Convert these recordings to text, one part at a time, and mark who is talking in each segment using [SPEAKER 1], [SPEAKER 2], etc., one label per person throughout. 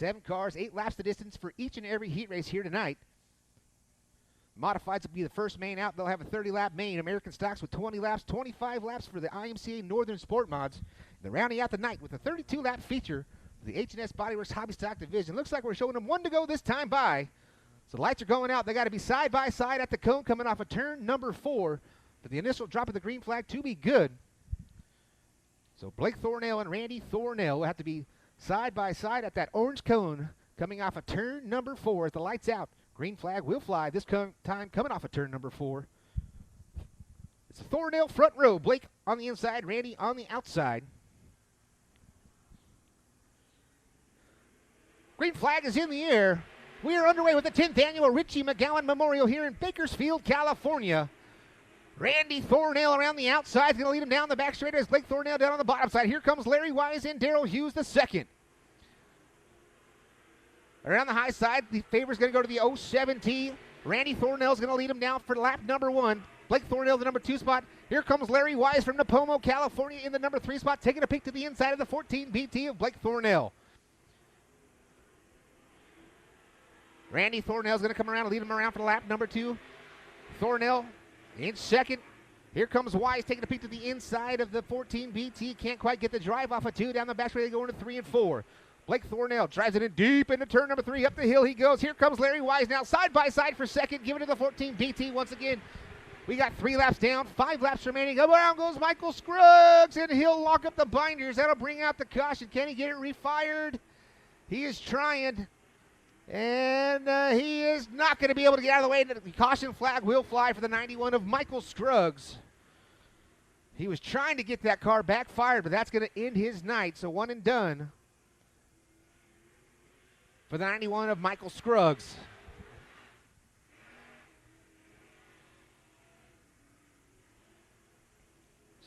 [SPEAKER 1] 7 cars, 8 laps the distance for each and every heat race here tonight. Modifieds will be the first main out. They'll have a 30-lap main. American stocks with 20 laps, 25 laps for the IMCA Northern Sport Mods. They're rounding out the night with a 32-lap feature for the H&S Bodyworks Hobby Stock Division. Looks like we're showing them 1 to go this time by. So the lights are going out. They got to be side by side at the cone coming off of turn number 4 for the initial drop of the green flag to be good. So Blake Thornell and Randy Thornell will have to be side by side at that orange cone coming off of turn number 4 as the lights out. Green flag will fly this time coming off of turn number 4. It's a Thornell front row. Blake on the inside, Randy on the outside. Green flag is in the air. We are underway with the 10th annual Richie McGowan Memorial here in Bakersfield, California. Randy Thornell around the outside is going to lead him down the back straight as Blake Thornell down on the bottom side. Here comes Larry Wise and Darrell Hughes the second. Around the high side, the favor is going to go to the 07T. Randy Thornell is going to lead him down for lap number 1. Blake Thornell, the number 2 spot. Here comes Larry Wise from Napomo, California in the number 3 spot, taking a peek to the inside of the 14 BT of Blake Thornell. Randy Thornell is going to come around and lead him around for lap number 2. Thornell in second. Here comes Wise taking a peek to the inside of the 14 BT. Can't quite get the drive off of 2. Down the back straight, they go into 3 and 4. Blake Thornell drives it in deep into turn number 3. Up the hill he goes. Here comes Larry Wise now side by side for second. Giving it to the 14 BT once again. We got 3 laps down, 5 laps remaining. Around goes Michael Scruggs, and he'll lock up the binders. That'll bring out the caution. Can he get it refired? He is trying. And he is not going to be able to get out of the way. The caution flag will fly for the 91 of Michael Scruggs. He was trying to get that car backfired, but that's going to end his night. So 1 and done for the 91 of Michael Scruggs.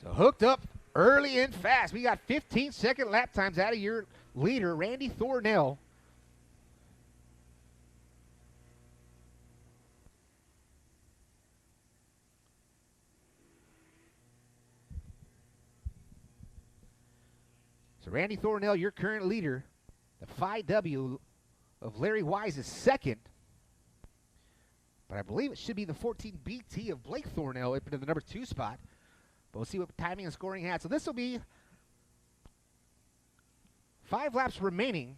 [SPEAKER 1] So hooked up early and fast. We got 15-second lap times out of your leader, Randy Thornell. So Randy Thornell, your current leader. The 5W of Larry Wise is second. But I believe it should be the 14 BT of Blake Thornell up into the number 2 spot. But we'll see what timing and scoring had. So this will be 5 laps remaining.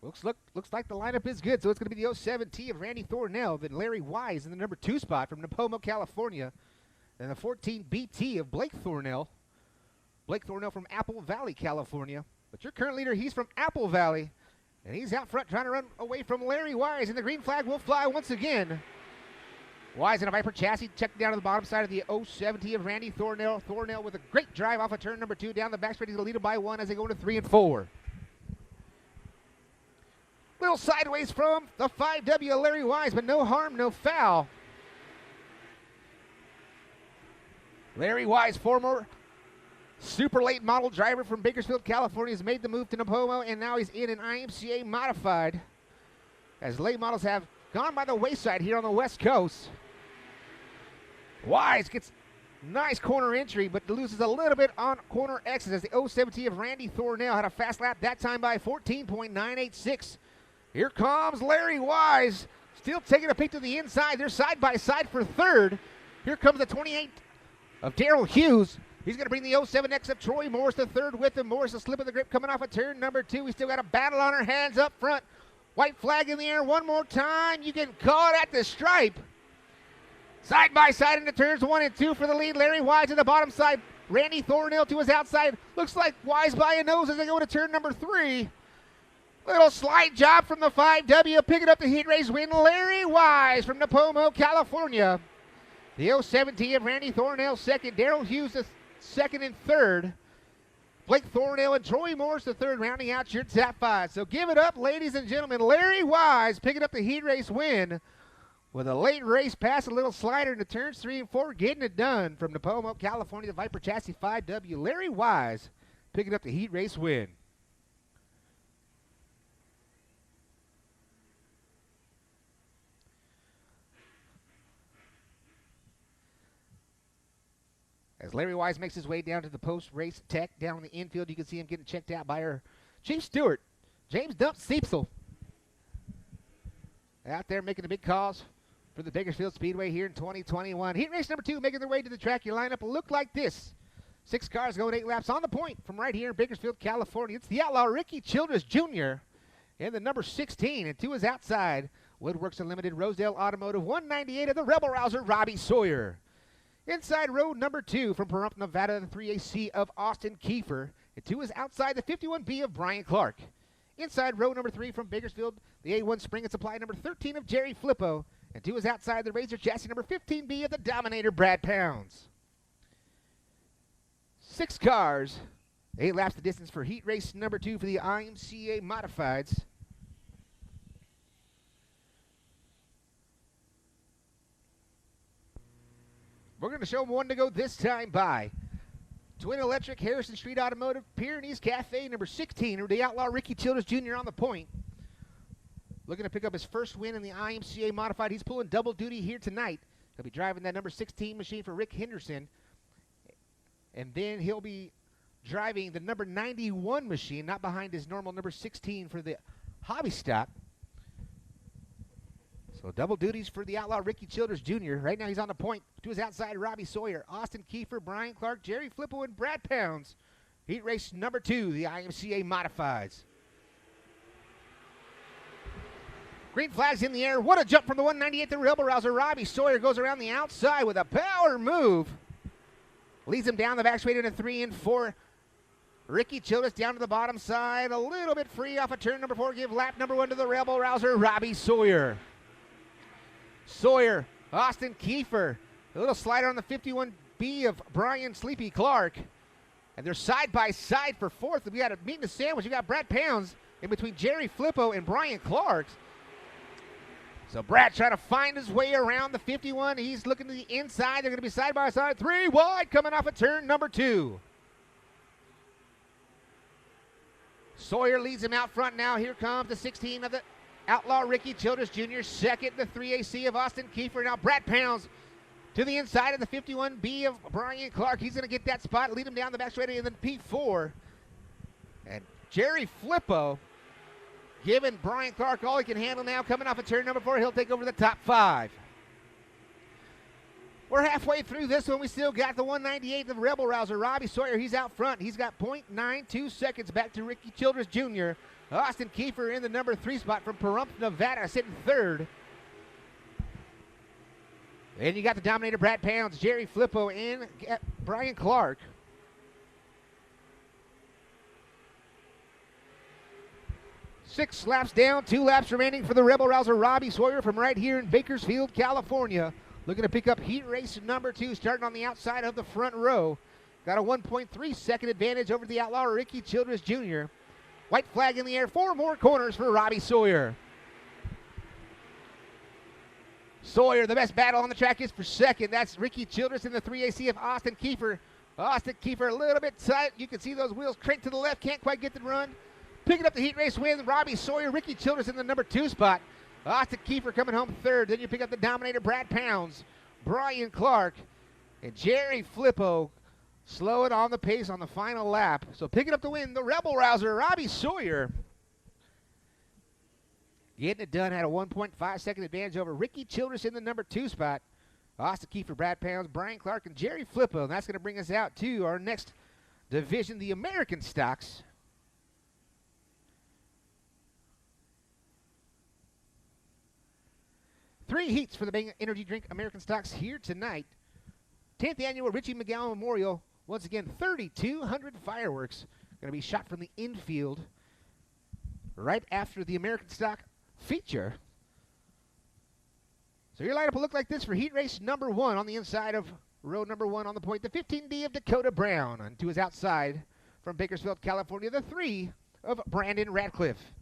[SPEAKER 1] Looks like the lineup is good. So it's going to be the 07T of Randy Thornell, then Larry Wise in the number 2 spot from Napomo, California. Then the 14 BT of Blake Thornell. Blake Thornell from Apple Valley, California. But your current leader, he's from Apple Valley. And he's out front trying to run away from Larry Wise. And the green flag will fly once again. Wise in a Viper chassis, checked down to the bottom side of the 07T of Randy Thornell. Thornell with a great drive off of turn number 2. Down the back straight, he's going to lead him by 1 as they go into 3 and 4. Little sideways from the 5W Larry Wise, but no harm, no foul. Larry Wise, former super late model driver from Bakersfield, California, has made the move to Napomo, and now he's in an IMCA modified, as late models have gone by the wayside here on the West Coast. Wise gets nice corner entry, but loses a little bit on corner exits as the 07T of Randy Thornell had a fast lap that time by 14.986. Here comes Larry Wise, still taking a peek to the inside. They're side by side for third. Here comes the 28 of Darrell Hughes. He's going to bring the 07X of Troy Morris to third with him. Morris a slip of the grip coming off of turn number 2. We still got a battle on our hands up front. White flag in the air one more time. You can call it at the stripe. Side by side into turns 1 and 2 for the lead. Larry Wise at the bottom side. Randy Thornell to his outside. Looks like Wise by a nose as they go to turn number 3. Little slide job from the 5W, picking up the heat race win. Larry Wise from Napomo, California. The 07T of Randy Thornell second. Darrell Hughes the second and third. Blake Thornell and Troy Morris the third, rounding out your top 5. So give it up, ladies and gentlemen. Larry Wise picking up the heat race win with a late race pass, a little slider into turns 3 and 4, getting it done from Napomo, California. The Viper Chassis 5W. Larry Wise picking up the heat race win. As Larry Wise makes his way down to the post-race tech down in the infield, you can see him getting checked out by our chief steward, James Dump Seepsel. Out there making the big calls for the Bakersfield Speedway here in 2021. Heat race number 2 making their way to the track. Your lineup will look like this. 6 cars going 8 laps on the point from right here in Bakersfield, California. It's the outlaw Ricky Childress Jr. in the number 16, and 2 is outside. Woodworks Unlimited, Rosedale Automotive, 198 of the Rebel Rouser, Robbie Sawyer. Inside row number 2 from Pahrump, Nevada, the 3AC of Austin Kiefer. And 2 is outside the 51B of Brian Clark. Inside row number 3 from Bakersfield, the A1 Spring and Supply number 13 of Jerry Flippo. And 2 is outside the Razor Chassis number 15B of the Dominator, Brad Pounds. 6 cars, 8 laps the distance for heat race number 2 for the IMCA Modifieds. We're going to show them one to go this time by Twin Electric, Harrison Street Automotive, Pyrenees Cafe, number 16, or the outlaw Ricky Childress Jr. on the point. Looking to pick up his first win in the IMCA Modified. He's pulling double duty here tonight. He'll be driving that number 16 machine for Rick Henderson. And then he'll be driving the number 91 machine, not behind his normal number 16 for the hobby stock. So double duties for the outlaw Ricky Childress Jr. Right now he's on the point. To his outside, Robbie Sawyer, Austin Kiefer, Brian Clark, Jerry Flippo, and Brad Pounds. Heat race number 2, the IMCA Modifieds. Green flag's in the air. What a jump from the 198, the Rebel Rouser. Robbie Sawyer goes around the outside with a power move. Leads him down the back straight into 3 and 4. Ricky Childress down to the bottom side. A little bit free off of turn number 4. Give lap number 1 to the Rebel Rouser, Robbie Sawyer. Sawyer, Austin Kiefer, a little slider on the 51B of Brian Sleepy Clark. And they're side by side for 4th. We got a meat and a sandwich. You got Brad Pounds in between Jerry Flippo and Brian Clark. So Brad trying to find his way around the 51. He's looking to the inside. They're going to be side by side. 3 wide coming off of turn number 2. Sawyer leads him out front now. Here comes the 16 of the outlaw Ricky Childress Jr. Second, the 3AC of Austin Kiefer. Now Brad Pounds to the inside of the 51B of Brian Clark. He's going to get that spot, lead him down the back straight, and then P4. And Jerry Flippo giving Brian Clark all he can handle now. Coming off of turn number 4, he'll take over the top 5. We're halfway through this one. We still got the 198, the Rebel Rouser. Robbie Sawyer, he's out front. He's got 0.92 seconds back to Ricky Childress Jr. Austin Kiefer in the number 3 spot from Pahrump, Nevada, sitting 3rd. And you got the Dominator, Brad Pounds, Jerry Flippo, and Brian Clark. Six laps down, 2 laps remaining for the Rebel Rouser, Robbie Sawyer from right here in Bakersfield, California. Looking to pick up heat race number 2, starting on the outside of the front row. Got a 1.3 second advantage over the outlaw Ricky Childress Jr. White flag in the air, 4 more corners for Robbie Sawyer. Sawyer, the best battle on the track is for second. That's Ricky Childress in the 3AC of Austin Kiefer. Austin Kiefer a little bit tight. You can see those wheels crank to the left, can't quite get the run. Picking up the heat race win, Robbie Sawyer, Ricky Childress in the number 2 spot. Austin Kiefer coming home 3rd. Then you pick up the Dominator, Brad Pounds, Brian Clark, and Jerry Flippo. Slow it on the pace on the final lap. So picking up the win, the Rebel Rouser, Robbie Sawyer. Getting it done, had a 1.5 second advantage over Ricky Childress in the number 2 spot. Austin Kiefer, Brad Pounds, Brian Clark, and Jerry Flippo. And that's going to bring us out to our next division, the American Stocks. Three heats for the Bang Energy Drink American Stocks here tonight. 10th annual Richie McGowan Memorial. Once again, 3,200 fireworks going to be shot from the infield right after the American Stock feature. So your lineup will look like this for heat race number 1 on the inside of row number 1 on the point. The 15D of Dakota Brown. And to his outside from Bakersfield, California, the 3 of Brandon Radcliffe.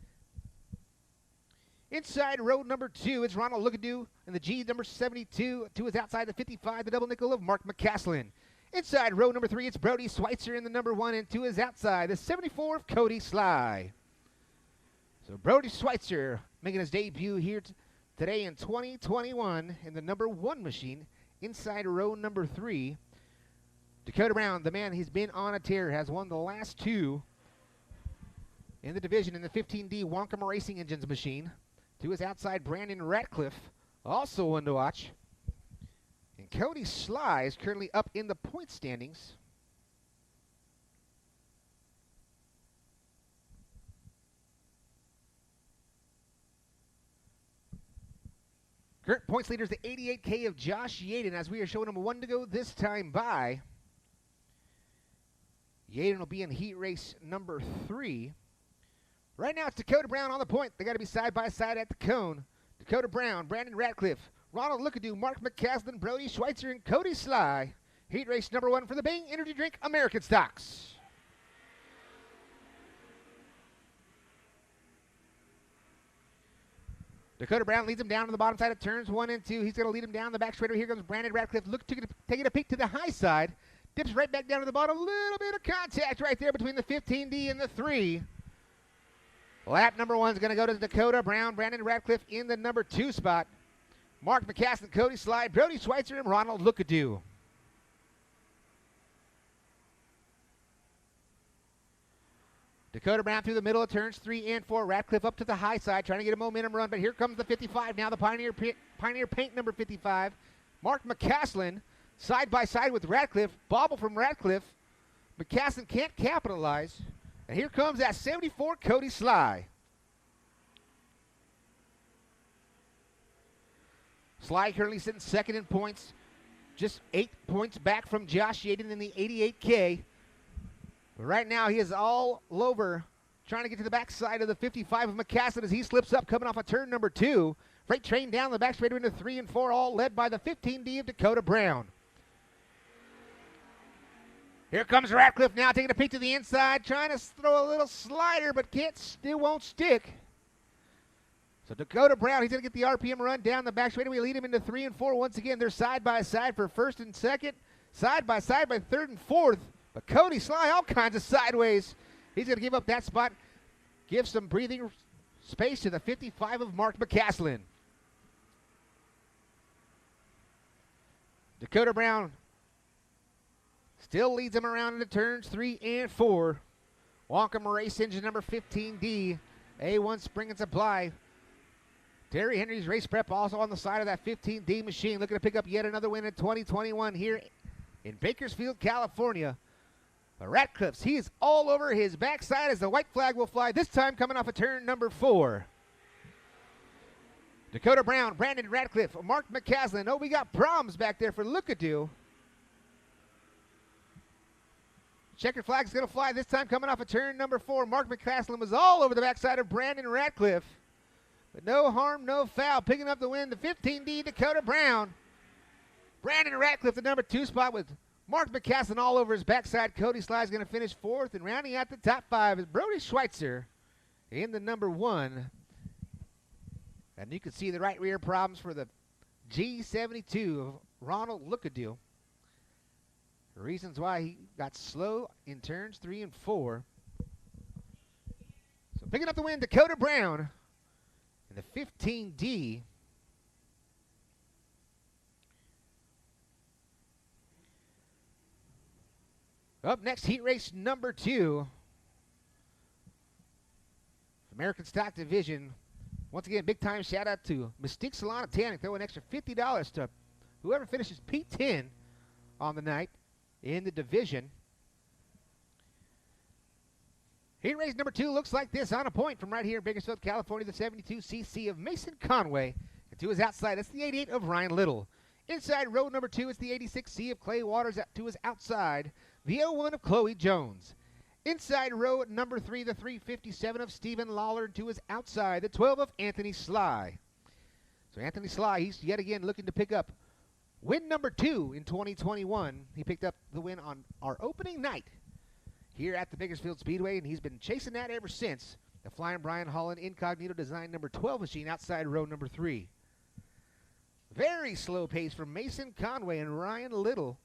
[SPEAKER 1] Inside row number 2, it's Ronald Lookadoo and the G number 72. To his outside, the 55, the double nickel of Mark McCaslin. Inside row number 3, it's Brody Schweitzer in the number 1, and to his outside, the 74 of Cody Sly. So Brody Schweitzer making his debut here today in 2021 in the number 1 machine inside row number 3. Dakota Brown, the man, he's been on a tear, has won the last two in the division in the 15D Wonkema Racing Engines machine. To his outside, Brandon Ratcliffe, also one to watch. And Cody Sly is currently up in the point standings. Current points leader is the 88K of Josh Yaden, as we are showing him one to go this time by. Yaden will be in heat race number 3. Right now it's Dakota Brown on the point. They got to be side by side at the cone. Dakota Brown, Brandon Ratcliffe, Ronald Lookadoo, Mark McCaslin, Brody Schweitzer, and Cody Sly. Heat race number 1 for the Bang Energy Drink American Stocks. Dakota Brown leads him down to the bottom side of turns 1 and 2. He's going to lead him down the back straightaway. Here comes Brandon Ratcliffe. Taking a peek to the high side. Dips right back down to the bottom. A little bit of contact right there between the 15D and the 3. Lap number 1 is going to go to Dakota Brown. Brandon Ratcliffe in the number 2 spot. Mark McCaslin, Cody Sly, Brody Schweitzer, and Ronald Lookadoo. Dakota Brown through the middle of turns 3 and 4. Ratcliffe up to the high side, trying to get a momentum run, but here comes the 55. Now the Pioneer Paint number 55. Mark McCaslin side by side with Ratcliffe. Bobble from Ratcliffe. McCaslin can't capitalize. And here comes that 74 Cody Sly. Sly currently sitting second in points. Just 8 points back from Josh Yaden in the 88K. Right now, he is all over trying to get to the backside of the 55 of McCaslin as he slips up, coming off of turn number 2. Freight train down the back straightaway into 3 and 4, all led by the 15D of Dakota Brown. Here comes Ratcliffe now, taking a peek to the inside, trying to throw a little slider, but still won't stick. So Dakota Brown, he's going to get the RPM run down the back straightaway, lead him into 3 and 4. Once again, they're side by side for first and second, side by third and fourth. But Cody Sly, all kinds of sideways. He's going to give up that spot, give some breathing space to the 55 of Mark McCaslin. Dakota Brown still leads him around into turns 3 and 4. Wonkema Race Engine number 15D, A1 Spring and Supply. Terry Henry's Race Prep also on the side of that 15D machine, looking to pick up yet another win in 2021 here in Bakersfield, California. But Ratcliffe's, he is all over his backside as the white flag will fly, this time coming off of turn number 4. Dakota Brown, Brandon Ratcliffe, Mark McCaslin. Oh, we got problems back there for Lookadoo. Checker flag's going to fly, this time coming off of turn number 4. Mark McCaslin was all over the backside of Brandon Ratcliffe. But no harm, no foul. Picking up the win, the 15D Dakota Brown. Brandon Ratcliffe, the number 2 spot with Mark McCaslin all over his backside. Cody Sly is going to finish 4th, and rounding out the top 5 is Brody Schweitzer in the number 1. And you can see the right rear problems for the G72 of Ronald Lookadoo. The reasons why he got slow in turns 3 and 4. So picking up the win, Dakota Brown in the 15D. Up next, heat race number 2. American Stock Division. Once again, big time shout out to Mystique Salon and Tanning. Throw an extra $50 to whoever finishes P10 on the night in the division. Heat race number 2 looks like this on a point from right here in Bakersfield, California. The 72cc of Mason Conway. And to his outside, that's the 88 of Ryan Little. Inside row number 2, it's the 86C of Clay Waters. To his outside, the 01 of Chloe Jones. Inside row number 3, the 357 of Stephen Lawler. To his outside, the 12 of Anthony Sly. So Anthony Sly, he's yet again looking to pick up win number 2 in 2021. He picked up the win on our opening night here at the Bakersfield Speedway, and he's been chasing that ever since. The Flying Brian Holland Incognito Design number 12 machine outside row number 3. Very slow pace from Mason Conway and Ryan Little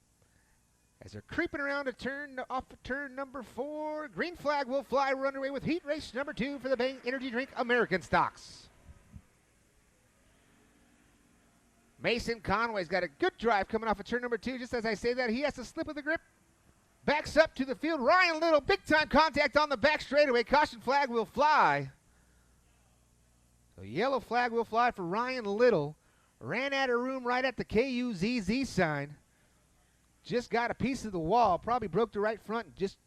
[SPEAKER 1] as they're creeping around a turn off of turn number 4. Green flag will fly. We're underway with heat race number 2 for the Bang Energy Drink American Stocks. Mason Conway's got a good drive coming off of turn number 2. Just as I say that, he has to slip with the grip. backs up to the field. Ryan Little, big time contact on the back straightaway. Caution flag will fly. So yellow flag will fly for Ryan Little. Ran out of room right at the KUZZ sign. Just got a piece of the wall. Probably broke the right front. Just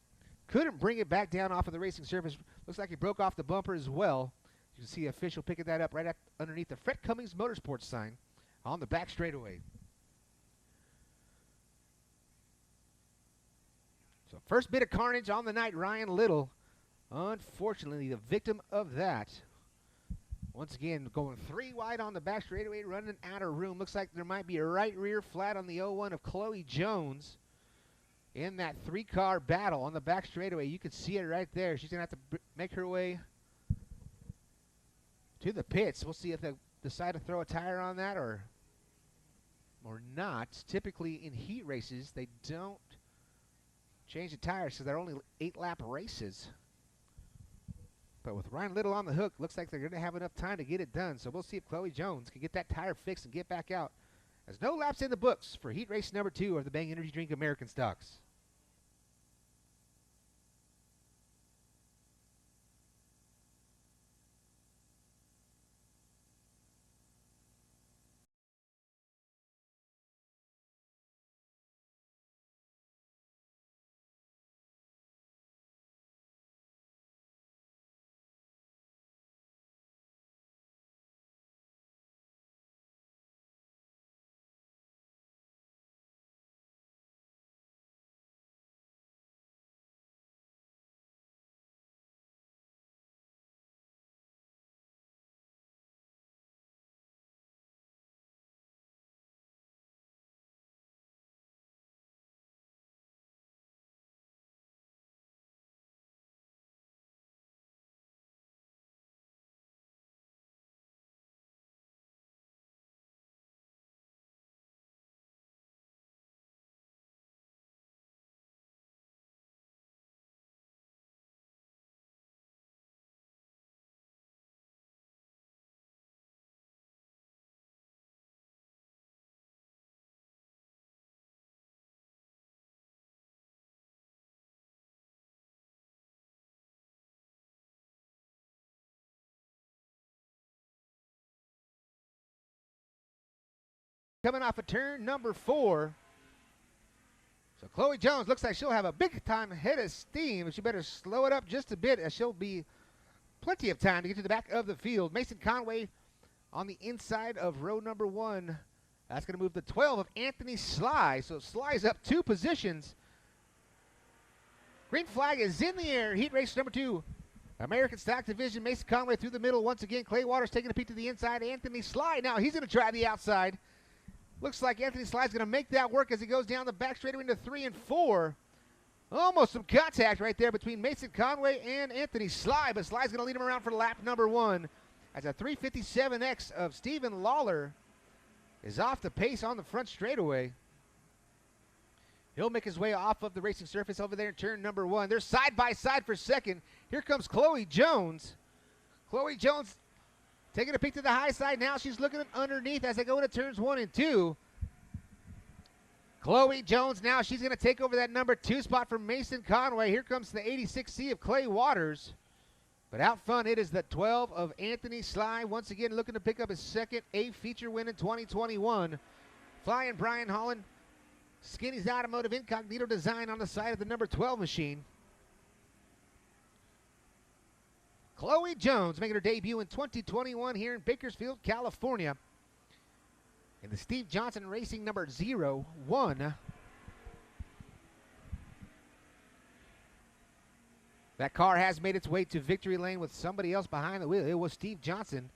[SPEAKER 1] couldn't bring it back down off of the racing surface. Looks like he broke off the bumper as well. You can see the official picking that up right underneath the Fred Cummings Motorsports sign on the back straightaway. So first bit of carnage on the night, Ryan Little. Unfortunately, the victim of that. Once again, going 3 wide on the back straightaway, running out of room. Looks like there might be a right rear flat on the 01 of Chloe Jones in that 3-car battle on the back straightaway. You can see it right there. She's going to have to make her way to the pits. We'll see if they decide to throw a tire on that or not. Typically in heat races, they don't change the tires because they're only 8-lap races. But with Ryan Little on the hook, looks like they're going to have enough time to get it done. So we'll see if Chloe Jones can get that tire fixed and get back out. There's no laps in the books for heat race number 2 of the Bang Energy Drink American Stocks. Coming off of turn number 4. So Chloe Jones looks like she'll have a big time head of steam. She better slow it up just a bit as she'll be plenty of time to get to the back of the field. Mason Conway on the inside of row number 1. That's going to move the 12 of Anthony Sly. So Sly's up 2 positions. Green flag is in the air. Heat race number 2. American Stock Division. Mason Conway through the middle once again. Clay Waters taking a peek to the inside. Anthony Sly now he's going to try the outside. Looks like Anthony Sly's going to make that work as he goes down the back straightaway into 3 and 4. Almost some contact right there between Mason Conway and Anthony Sly, but Sly's going to lead him around for lap number 1 as a 357X of Stephen Lawler is off the pace on the front straightaway. He'll make his way off of the racing surface over there in turn number 1. They're side by side for second. Here comes Chloe Jones. Chloe Jones taking a peek to the high side now. She's looking underneath as they go into turns 1 and 2. Chloe Jones now, she's going to take over that number 2 spot from Mason Conway. Here comes the 86C of Clay Waters. But out front, it is the 12 of Anthony Sly. Once again, looking to pick up his second A feature win in 2021. Flying Brian Holland. Skinny's Automotive Incognito design on the side of the number 12 machine. Chloe Jones making her debut in 2021 here in Bakersfield, California. In the Steve Johnson Racing number 01. That car has made its way to victory lane with somebody else behind the wheel. It was Steve Johnson.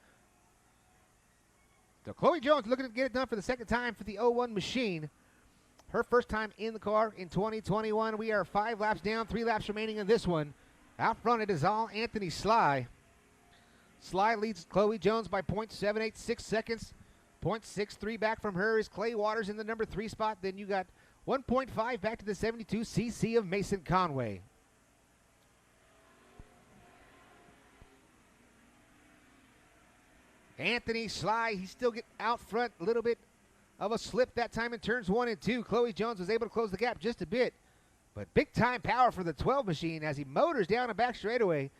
[SPEAKER 1] So Chloe Jones looking to get it done for the second time for the 01 machine. Her first time in the car in 2021. We are 5 laps down, 3 laps remaining in this one. Out front, it is all Anthony Sly. Sly leads Chloe Jones by 0.786 seconds. 0.63 back from her is Clay Waters in the number 3 spot. Then you got 1.5 back to the 72cc of Mason Conway. Anthony Sly, he still get out front, a little bit of a slip that time in turns 1 and 2. Chloe Jones was able to close the gap just a bit. But big-time power for the 12 machine as he motors down the back straightaway.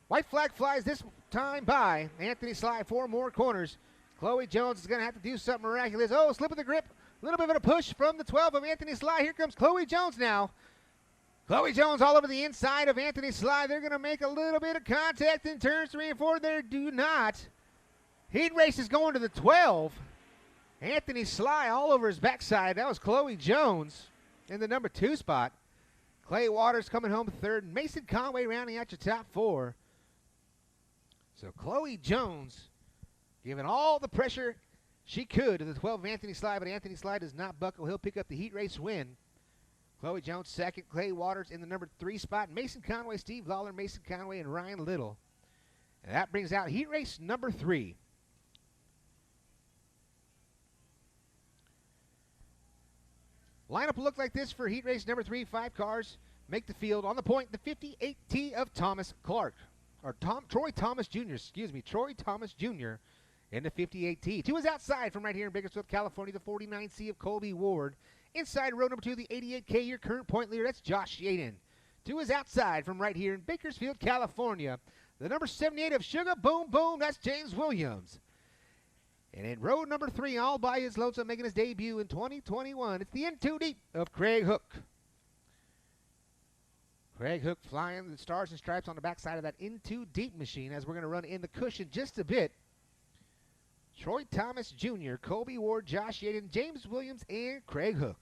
[SPEAKER 1] White flag flies this time by Anthony Sly. 4 more corners. Chloe Jones is going to have to do something miraculous. Oh, slip of the grip. A little bit of a push from the 12 of Anthony Sly. Here comes Chloe Jones now. Chloe Jones all over the inside of Anthony Sly. They're going to make a little bit of contact in turns 3 and 4. They do not. Heat race is going to the 12. Anthony Sly all over his backside. That was Chloe Jones in the number 2 spot. Clay Waters coming home 3rd. Mason Conway rounding out your top 4. So Chloe Jones giving all the pressure she could to the 12 of Anthony Sly, but Anthony Sly does not buckle. He'll pick up the heat race win. Chloe Jones 2nd. Clay Waters in the number 3 spot. Mason Conway, Steve Lawler, Mason Conway, and Ryan Little. And that brings out heat race number 3. Lineup will look like this for heat race number 3. 5 cars make the field. On the point, the 58T of Thomas Clark. Or Troy Thomas Jr., Troy Thomas Jr. in the 58T. 2 is outside from right here in Bakersfield, California, the 49C of Colby Ward. Inside row number 2, the 88K, your current point leader, that's Josh Yaden. 2 is outside from right here in Bakersfield, California, the number 78 of Sugar Boom Boom, that's James Williams. And in row number 3, all by his lonesome, making his debut in 2021, it's the N2 Deep of Craig Hook. Craig Hook flying the stars and stripes on the backside of that N2 Deep machine as we're going to run in the cushion just a bit. Troy Thomas Jr., Colby Ward, Josh Yaden, James Williams, and Craig Hook.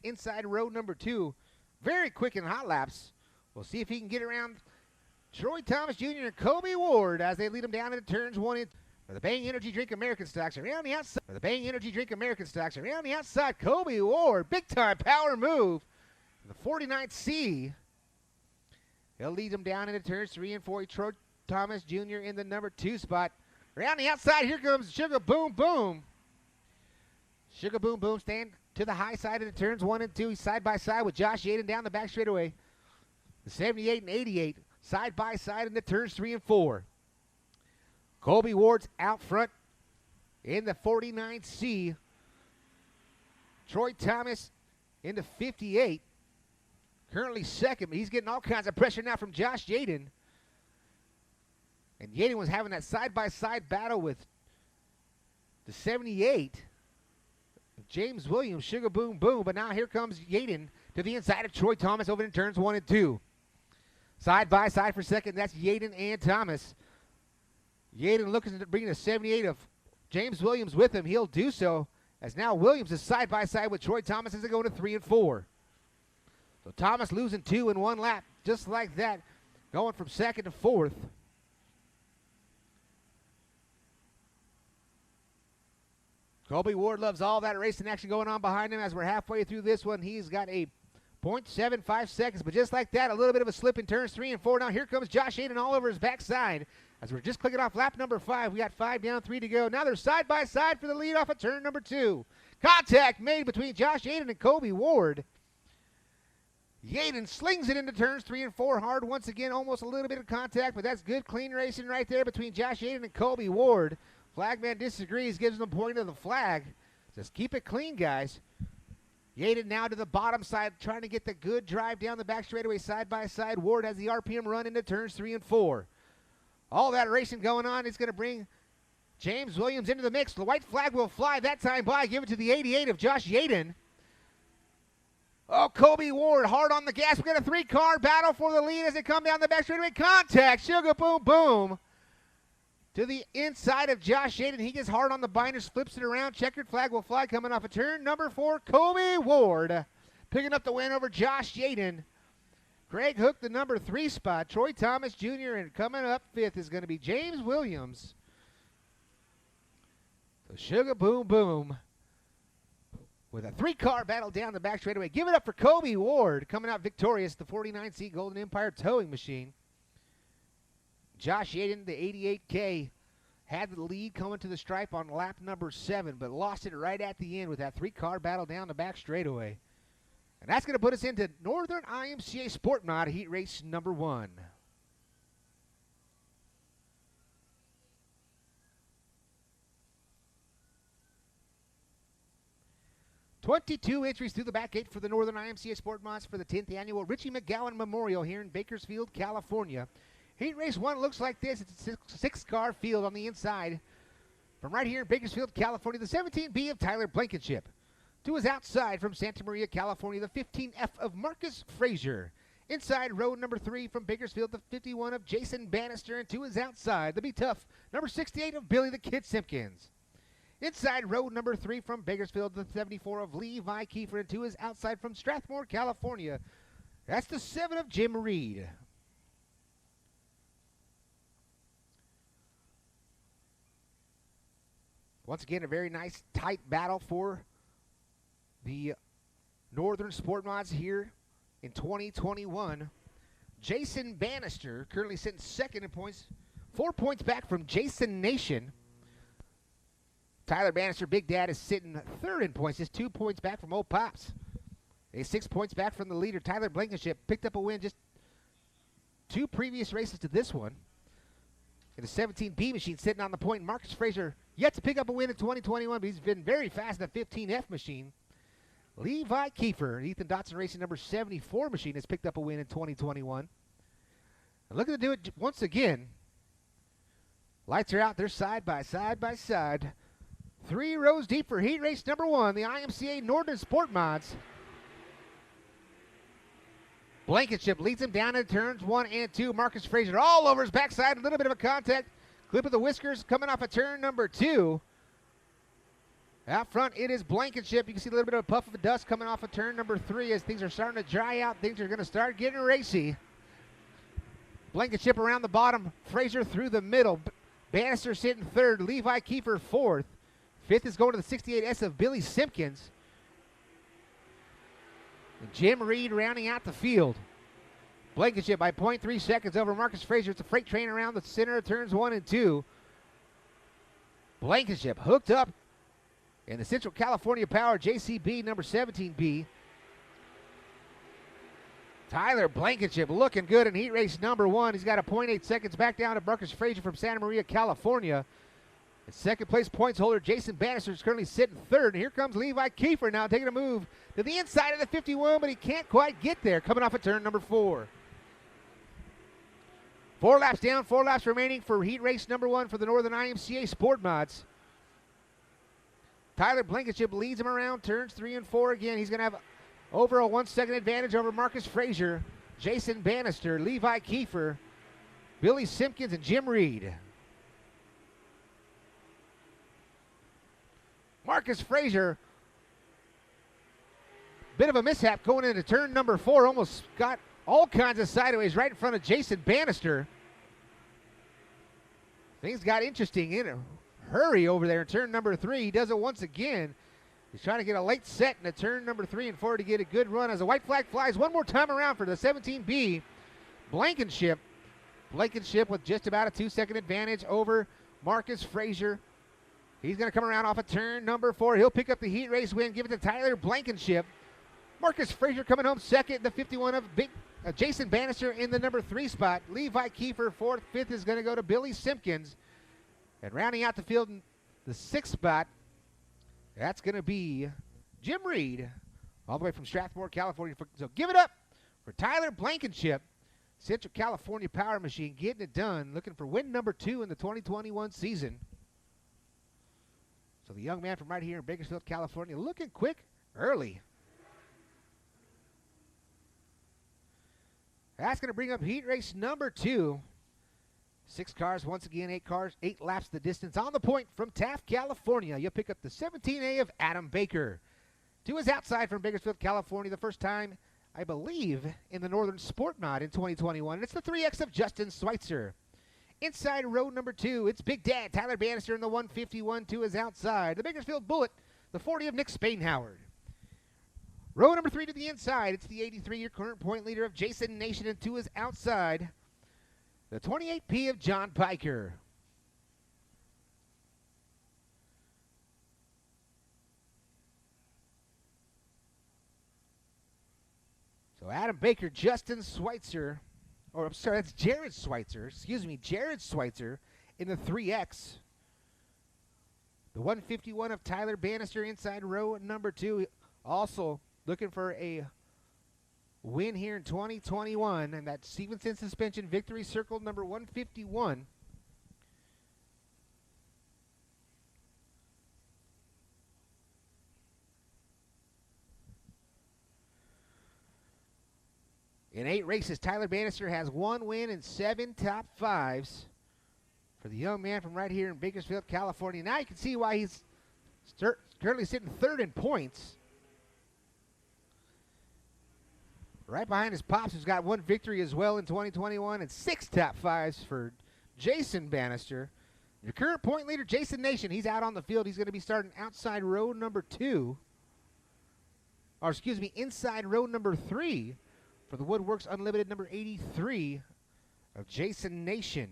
[SPEAKER 1] Inside row number 2, very quick in hot laps. We'll see if he can get around Troy Thomas Jr. and Colby Ward as they lead him down into turns 1 and for the Bang Energy Drink American stocks around the outside. Colby Ward, big time power move. The 49C. He'll lead them down into turns 3 and 4. Troy Thomas Jr. in the number 2 spot. Around the outside, here comes Sugar Boom Boom. Sugar Boom Boom stand to the high side of the turns 1 and 2. He's side by side with Josh Yaden down the back straightaway. The 78 and 88 side by side in the turns 3 and 4. Colby Ward's out front in the 49C. Troy Thomas in the 58. Currently 2nd, but he's getting all kinds of pressure now from Josh Yaden. And Yaden was having that side-by-side battle with the 78. James Williams, Sugar Boom Boom, but now here comes Yaden to the inside of Troy Thomas over in turns 1 and 2. Side by side for 2nd, that's Yaden and Thomas. Yaden looking to bring the 78 of James Williams with him. He'll do so as now Williams is side by side with Troy Thomas as they go to 3 and 4. So Thomas losing 2 in 1 lap, just like that, going from 2nd to 4th. Colby Ward loves all that racing action going on behind him as we're halfway through this one. He's got a 0.75 seconds, but just like that, a little bit of a slip in turns 3 and 4. Now here comes Josh Yaden all over his backside As we're just clicking off lap number 5, we got 5 down, 3 to go. Now they're side by side for the lead off of turn number 2. Contact made between Josh Yaden and Kobe Ward. Yaden slings it into turns 3 and 4 hard. Once again, almost a little bit of contact, but that's good, clean racing right there between Josh Yaden and Kobe Ward. Flagman disagrees, gives them point of the flag. Just keep it clean, guys. Yaden now to the bottom side, trying to get the good drive down the back straightaway side by side. Ward has the RPM run into turns 3 and 4. All that racing going on is going to bring James Williams into the mix. The white flag will fly that time by. Give it to the 88 of Josh Yaden. Oh, Kobe Ward hard on the gas. We got a 3-car battle for the lead as they come down the back straightaway. Contact. Sugar boom boom. To the inside of Josh Yaden. He gets hard on the binders, flips it around. Checkered flag will fly coming off of turn number 4. Kobe Ward picking up the win over Josh Yaden. Greg Hook, the number 3 spot. Troy Thomas Jr. and coming up 5th is going to be James Williams. So Sugar Boom Boom with a 3-car battle down the back straightaway. Give it up for Kobe Ward coming out victorious, the 49C Golden Empire towing machine. Josh Yaden, the 88K, had the lead coming to the stripe on lap number 7, but lost it right at the end with that 3-car battle down the back straightaway. And that's going to put us into Northern IMCA Sport Mod Heat Race number 1. "22 entries through the back gate for the Northern IMCA Sport Mods for the 10th annual Richie McGowan Memorial here in Bakersfield, California. Heat Race 1 looks like this. It's a 6-car field on the inside. From right here in Bakersfield, California, the 17B of Tyler Blankenship. To his outside from Santa Maria, California, the 15F of Marcus Frazier. Inside row number 3 from Bakersfield, the 51 of Jason Bannister. And to his outside, the Be Tough, number 68 of Billy the Kid Simpkins. Inside row number 3 from Bakersfield, the 74 of Levi Kiefer. And to his outside from Strathmore, California, that's the 7 of Jim Reed. Once again, a very nice, tight battle for the Northern Sport Mods here in 2021. Jason Bannister currently sitting second in points, 4 points back from Jason Nation. Tyler Bannister, Big Dad, is sitting third in points, just 2 points back from Old Pops. He's 6 points back from the leader. Tyler Blankenship picked up a win just 2 previous races to this one. In the 17B machine sitting on the point. Marcus Frazier yet to pick up a win in 2021, but he's been very fast in the 15F machine. Levi Kiefer, Ethan Dotson Racing number 74 machine, has picked up a win in 2021. And looking to do it once again. Lights are out. They're side by side by side. 3 rows deep for Heat Race number 1, the IMCA Northern Sport Mods. Blankenship leads him down in turns 1 and 2. Marcus Frazier all over his backside. A little bit of a contact. Clip of the whiskers coming off of turn number 2. Out front, it is Blankenship. You can see a little bit of a puff of dust coming off of turn number 3 as things are starting to dry out. Things are going to start getting racy. Blankenship around the bottom. Frazier through the middle. Bannister sitting third. Levi Kiefer fourth. Fifth is going to the 68S of Billy Simpkins. And Jim Reed rounding out the field. Blankenship by 0.3 seconds over Marcus Frazier. It's a freight train around the center of turns 1 and 2. Blankenship hooked up in the Central California Power JCB number 17B. Tyler Blankenship looking good in Heat Race number 1. He's got a 0.8 seconds back down to Marcus Frazier from Santa Maria, California. And second place points holder Jason Bannister is currently sitting third. And here comes Levi Kiefer now taking a move to the inside of the 51, but he can't quite get there coming off of turn number 4. 4 laps down, 4 laps remaining for Heat Race number 1 for the Northern IMCA Sport Mods. Tyler Blankenship leads him around turns 3 and 4 again. He's going to have over a 1 second advantage over Marcus Frazier, Jason Bannister, Levi Kiefer, Billy Simpkins, and Jim Reed. Marcus Frazier, bit of a mishap going into turn number 4. Almost got all kinds of sideways right in front of Jason Bannister. Things got interesting in a hurry over there in turn number 3. He does it once again. He's trying to get a late set in the turn number 3 and 4 to get a good run as a white flag flies one more time around for the 17B. Blankenship Blankenship with just about a 2-second advantage over Marcus Frazier. He's going to come around off of turn number 4. He'll pick up the heat race win, give it to Tyler Blankenship. Marcus Frazier coming home second. The 51 of Jason Bannister in the number 3 spot. Levi Kiefer fourth. 5th is going to go to Billy Simpkins. And rounding out the field in the 6th spot, that's going to be Jim Reed, all the way from Strathmore, California. So give it up for Tyler Blankenship. Central California Power Machine getting it done, looking for win number 2 in the 2021 season. So the young man from right here in Bakersfield, California, looking quick early. That's going to bring up heat race number 2. 6 cars, once again, 8 cars, 8 laps the distance. On the point from Taft, California, you'll pick up the 17A of Adam Baker. 2 is outside from Bakersfield, California, the first time, I believe, in the Northern Sport Mod in 2021. And it's the 3X of Justin Schweitzer. Inside row number 2, it's Big Dad, Tyler Bannister in the 151. 2 is outside. The Bakersfield Bullet, the 40 of Nick Spainhoward. Row number 3 to the inside, it's the 83-year current point leader of Jason Nation, and 2 is outside. The 28P of John Piker. So Adam Baker, Justin Schweitzer, or I'm sorry, that's Jared Schweitzer, Jared Schweitzer in the 3X. The 151 of Tyler Bannister inside row number 2, also looking for a win here in 2021, and that Stevenson suspension victory circle number 151. In 8 races, Tyler Bannister has 1 win and 7 top 5s for the young man from right here in Bakersfield, California. Now you can see why he's currently sitting 3rd in points. Right behind his pops, who's got 1 victory as well in 2021 and 6 top 5s for Jason Bannister. Your current point leader, Jason Nation, he's out on the field. He's going to be starting outside row number 2. Or excuse me, inside row number 3. For the Woodworks Unlimited number 83 of Jason Nation.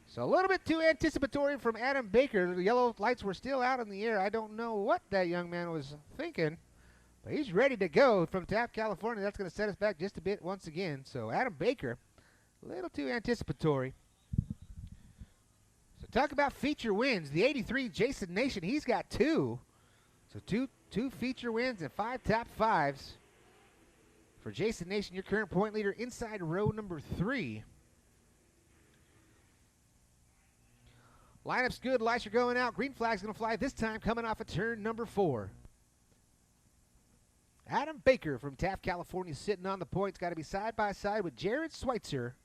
[SPEAKER 1] So a little bit too anticipatory from Adam Baker. The yellow lights were still out in the air. I don't know what that young man was thinking, but he's ready to go from Taft, California. That's going to set us back just a bit once again. So Adam Baker, a little too anticipatory. So talk about feature wins. The 83 Jason Nation, he's got 2. So two feature wins and 5 top 5s for Jason Nation, your current point leader inside row number 3. Lineup's good. Lights are going out. Green flag's going to fly this time coming off of turn number 4. Adam Baker from Taft, California, sitting on the points. Got to be side by side with Jared Schweitzer.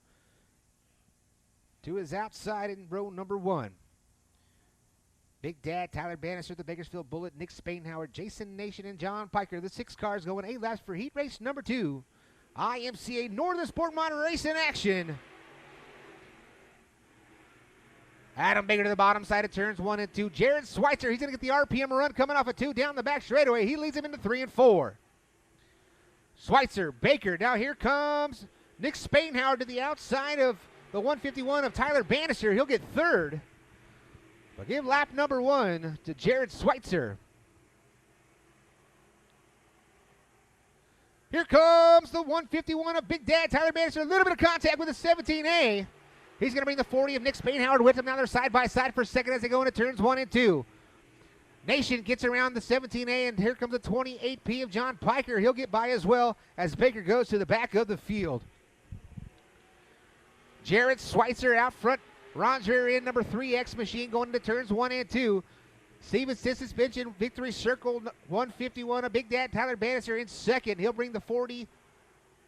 [SPEAKER 1] 2 is outside in row number 1. Big Dad, Tyler Bannister, the Bakersfield Bullet, Nick Spainhoward, Jason Nation, and John Piker. The 6 cars going 8 laps for heat race number 2. IMCA Northern Sport Mod race in action. Adam Baker to the bottom side of turns 1 and 2. Jared Schweitzer, he's going to get the RPM run coming off of 2 down the back straightaway. He leads him into 3 and 4. Schweitzer, Baker, now here comes Nick Spainhoward to the outside of the 151 of Tyler Bannister. He'll get 3rd. But give lap number 1 to Jared Schweitzer. Here comes the 151 of Big Dad, Tyler Bannister. A little bit of contact with the 17A. He's going to bring the 40 of Nick Spainhoward with him. Now they're side by side for second as they go into turns 1 and 2. Nation gets around the 17A, and here comes the 28P of John Piker. He'll get by as well as Baker goes to the back of the field. Jared Schweitzer out front. Roger in number 3X machine going into turns 1 and 2. Stevenson suspension victory circle 151 of Big Dad Tyler Bannister in second. He'll bring the 40.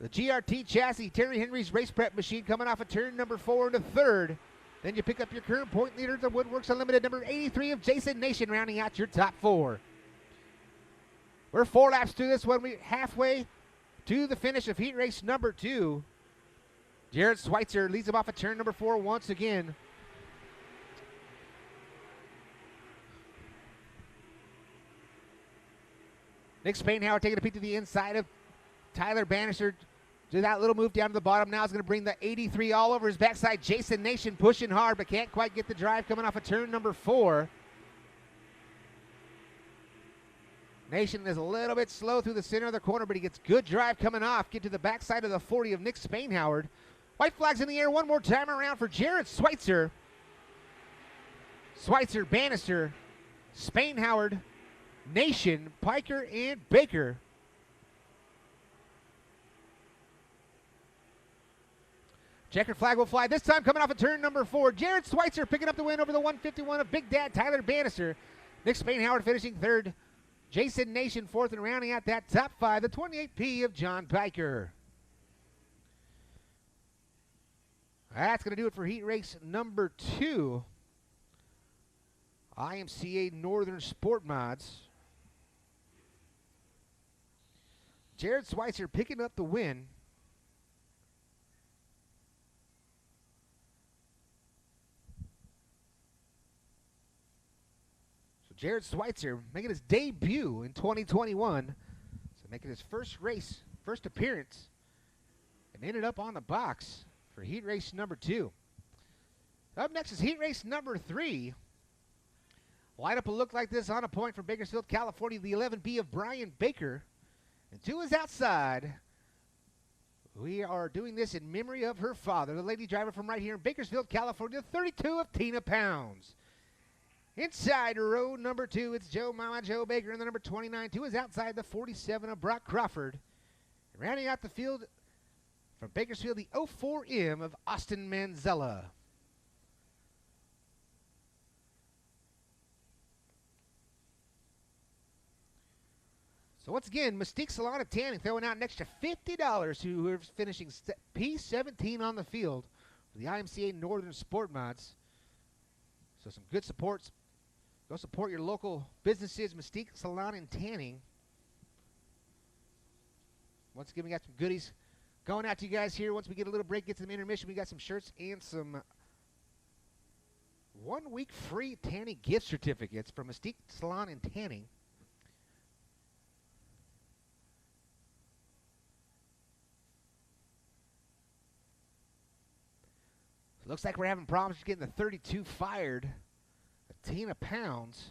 [SPEAKER 1] The GRT chassis, Terry Henry's race prep machine coming off of turn number 4 into 3rd. Then you pick up your current point leader, the Woodworks Unlimited number 83 of Jason Nation, rounding out your top 4. We're 4 laps through this one. We're halfway to the finish of heat race number 2. Jared Schweitzer leads him off of turn number 4 once again. Nick Spainhauer taking a peek to the inside of Tyler Bannister. Do that little move down to the bottom. Now is going to bring the 83 all over his backside. Jason Nation pushing hard, but can't quite get the drive coming off of turn number 4. Nation is a little bit slow through the center of the corner, but he gets good drive coming off. Get to the backside of the 40 of Nick Spainhauer. White flags in the air one more time around for Jared Schweitzer. Schweitzer, Bannister, Spainhauer, Nation, Piker, and Baker. Checkered flag will fly this time coming off of turn number 4. Jared Schweitzer picking up the win over the 151 of Big Dad Tyler Bannister. Nick Spainhauer finishing 3rd. Jason Nation 4th, and rounding out that top 5, the 28P of John Piker. That's going to do it for heat race number 2. IMCA Northern Sport Mods. Jared Schweitzer picking up the win. So Jared Schweitzer making his debut in 2021. So making his first race, first appearance, and ended up on the box for heat race number 2. Up next is heat race number 3. Lineup will look like this on a point from Bakersfield, California. The 11B of Brian Baker. And 2 is outside. We are doing this in memory of her father, the lady driver from right here in Bakersfield, California, 32 of Tina Pounds. Inside row number 2, it's Joe Mama Joe Baker, and the number 29. 2 is outside the 47 of Brock Crawford. And rounding out the field from Bakersfield, the 04M of Austin Manzella. So once again, Mystique Salon of Tanning throwing out an extra $50 to whoever's finishing P17 on the field for the IMCA Northern Sport Mods. So some good supports. Go support your local businesses, Mystique Salon and Tanning. Once again, we got some goodies going out to you guys here. Once we get a little break, get some intermission, we got some shirts and some 1-week free tanning gift certificates from Mystique Salon and Tanning. Looks like we're having problems getting the 32 fired. Tina Pounds.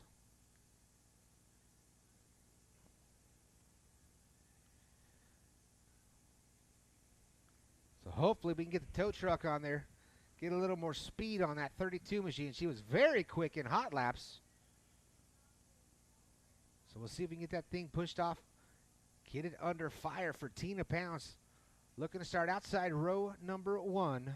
[SPEAKER 1] So hopefully we can get the tow truck on there. Get a little more speed on that 32 machine. She was very quick in hot laps. So we'll see if we can get that thing pushed off. Get it under fire for Tina Pounds. Looking to start outside row number 1.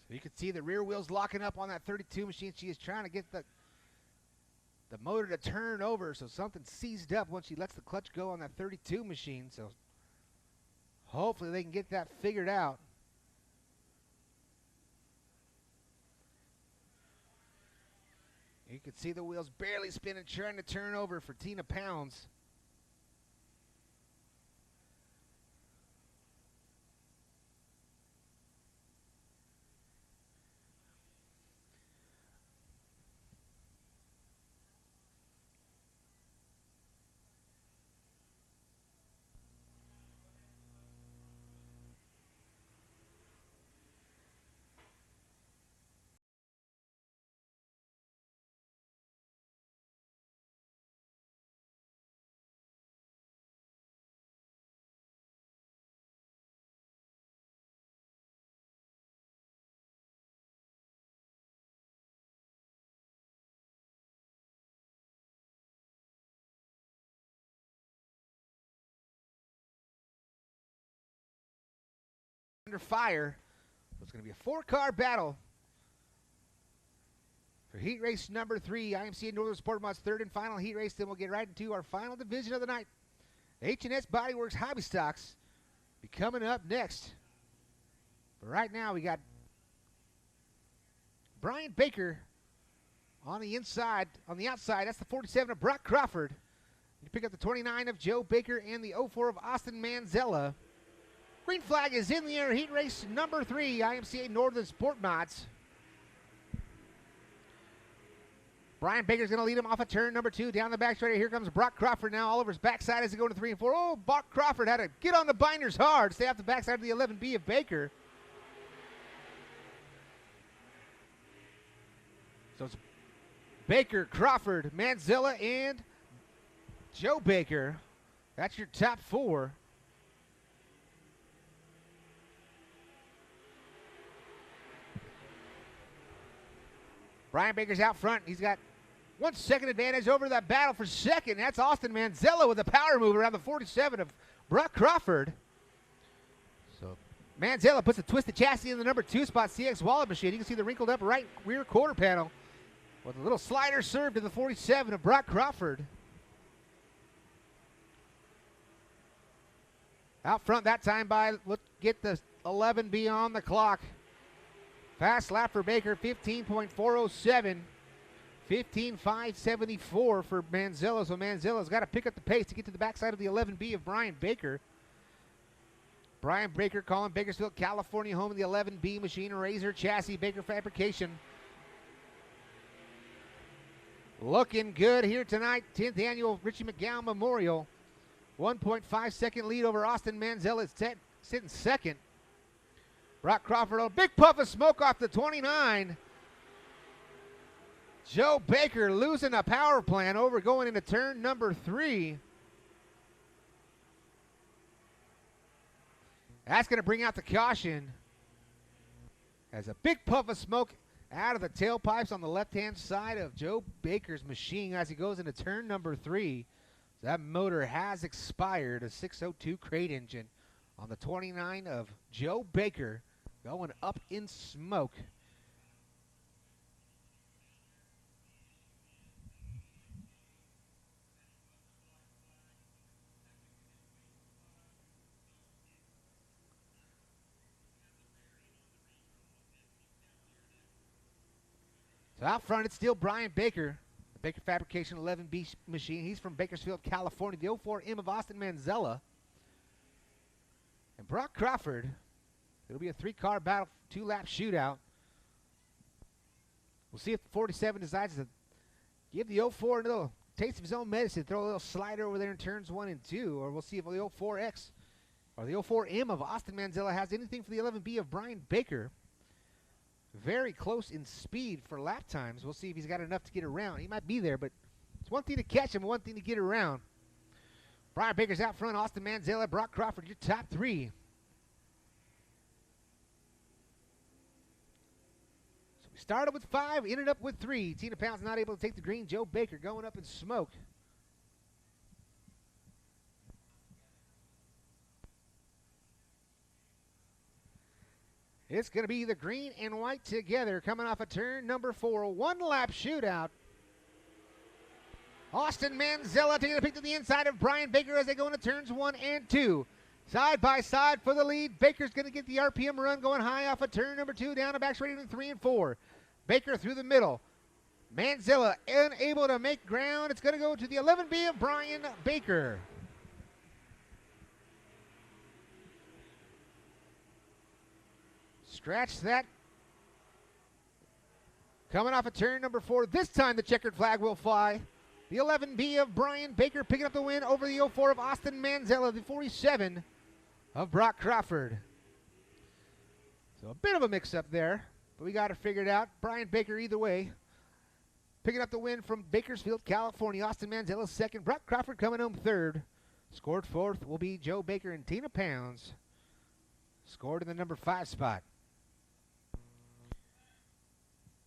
[SPEAKER 1] So you can see the rear wheels locking up on that 32 machine. She is trying to get the motor to turn over, so something seized up once she lets the clutch go on that 32 machine. So hopefully they can get that figured out. You can see the wheels barely spinning, trying to turn over for Tina Pounds. Under fire. So it's going to be a 4-car battle for heat race number 3. IMCA Northern Sport Mods 3rd and final heat race. Then we'll get right into our final division of the night. H&S Bodyworks Hobby Stocks be coming up next. But right now we got Brian Baker on the inside, on the outside. That's the 47 of Brock Crawford. You pick up the 29 of Joe Baker and the 04 of Austin Manzella. Green flag is in the air. Heat race number 3, IMCA Northern Sport Mods. Brian Baker's going to lead him off of turn number 2 down the back straight. Here comes Brock Crawford now all over his backside as he goes to 3 and 4. Oh, Brock Crawford had to get on the binders hard. Stay off the backside of the 11B of Baker. So it's Baker, Crawford, Manzella, and Joe Baker. That's your top 4. Brian Baker's out front. He's got 1 second advantage over that battle for second. That's Austin Manzella with a power move around the 47 of Brock Crawford. So Manzella puts a twisted chassis in the number 2 spot, CX Wallet Machine. You can see the wrinkled up right rear quarter panel with a little slider served in the 47 of Brock Crawford. Out front that time by, let's get the 11B on the clock. Fast lap for Baker, 15.407. 15.574 for Manzella. So Manzella's got to pick up the pace to get to the backside of the 11B of Brian Baker. Brian Baker calling Bakersfield, California home of the 11B machine, Razor chassis, Baker fabrication. Looking good here tonight, 10th annual Richie McGowan Memorial. 1.5 second lead over Austin Manzella. It's sitting second. Brock Crawford, a big puff of smoke off the 29. Joe Baker losing a power plant over going into turn number 3. That's going to bring out the caution as a big puff of smoke out of the tailpipes on the left-hand side of Joe Baker's machine as he goes into turn number 3. That motor has expired, a 602 crate engine on the 29 of Joe Baker going up in smoke. So out front, it's still Brian Baker, the Baker Fabrication 11B machine. He's from Bakersfield, California. The 04M of Austin Manzella. And Brock Crawford. It'll be a 3-car battle, 2-lap shootout. We'll see if the 47 decides to give the 04 a little taste of his own medicine, throw a little slider over there in turns 1 and 2, or we'll see if the 04X or the 04M of Austin Manzella has anything for the 11B of Brian Baker. Very close in speed for lap times. We'll see if he's got enough to get around. He might be there, but it's one thing to catch him, one thing to get around. Brian Baker's out front, Austin Manzella, Brock Crawford, your top 3. So we started with 5, ended up with 3. Tina Pound's not able to take the green. Joe Baker going up in smoke. It's going to be the green and white together coming off of turn number 4. 1-lap shootout. Austin Manzella taking a peek to the inside of Brian Baker as they go into turns 1 and 2. Side by side for the lead. Baker's going to get the RPM run going high off of turn number 2 down to back straight into 3 and 4. Baker through the middle. Manzella unable to make ground. It's going to go to the 11B of Brian Baker. Scratch that. Coming off of turn number 4. This time the checkered flag will fly. The 11B of Brian Baker picking up the win over the 04 of Austin Manzella. The 47 of Brock Crawford. So a bit of a mix-up there, but we got it figured out. Brian Baker either way. Picking up the win from Bakersfield, California. Austin Manzella second. Brock Crawford coming home third. Scored fourth will be Joe Baker and Tina Pounds. Scored in the number 5 spot.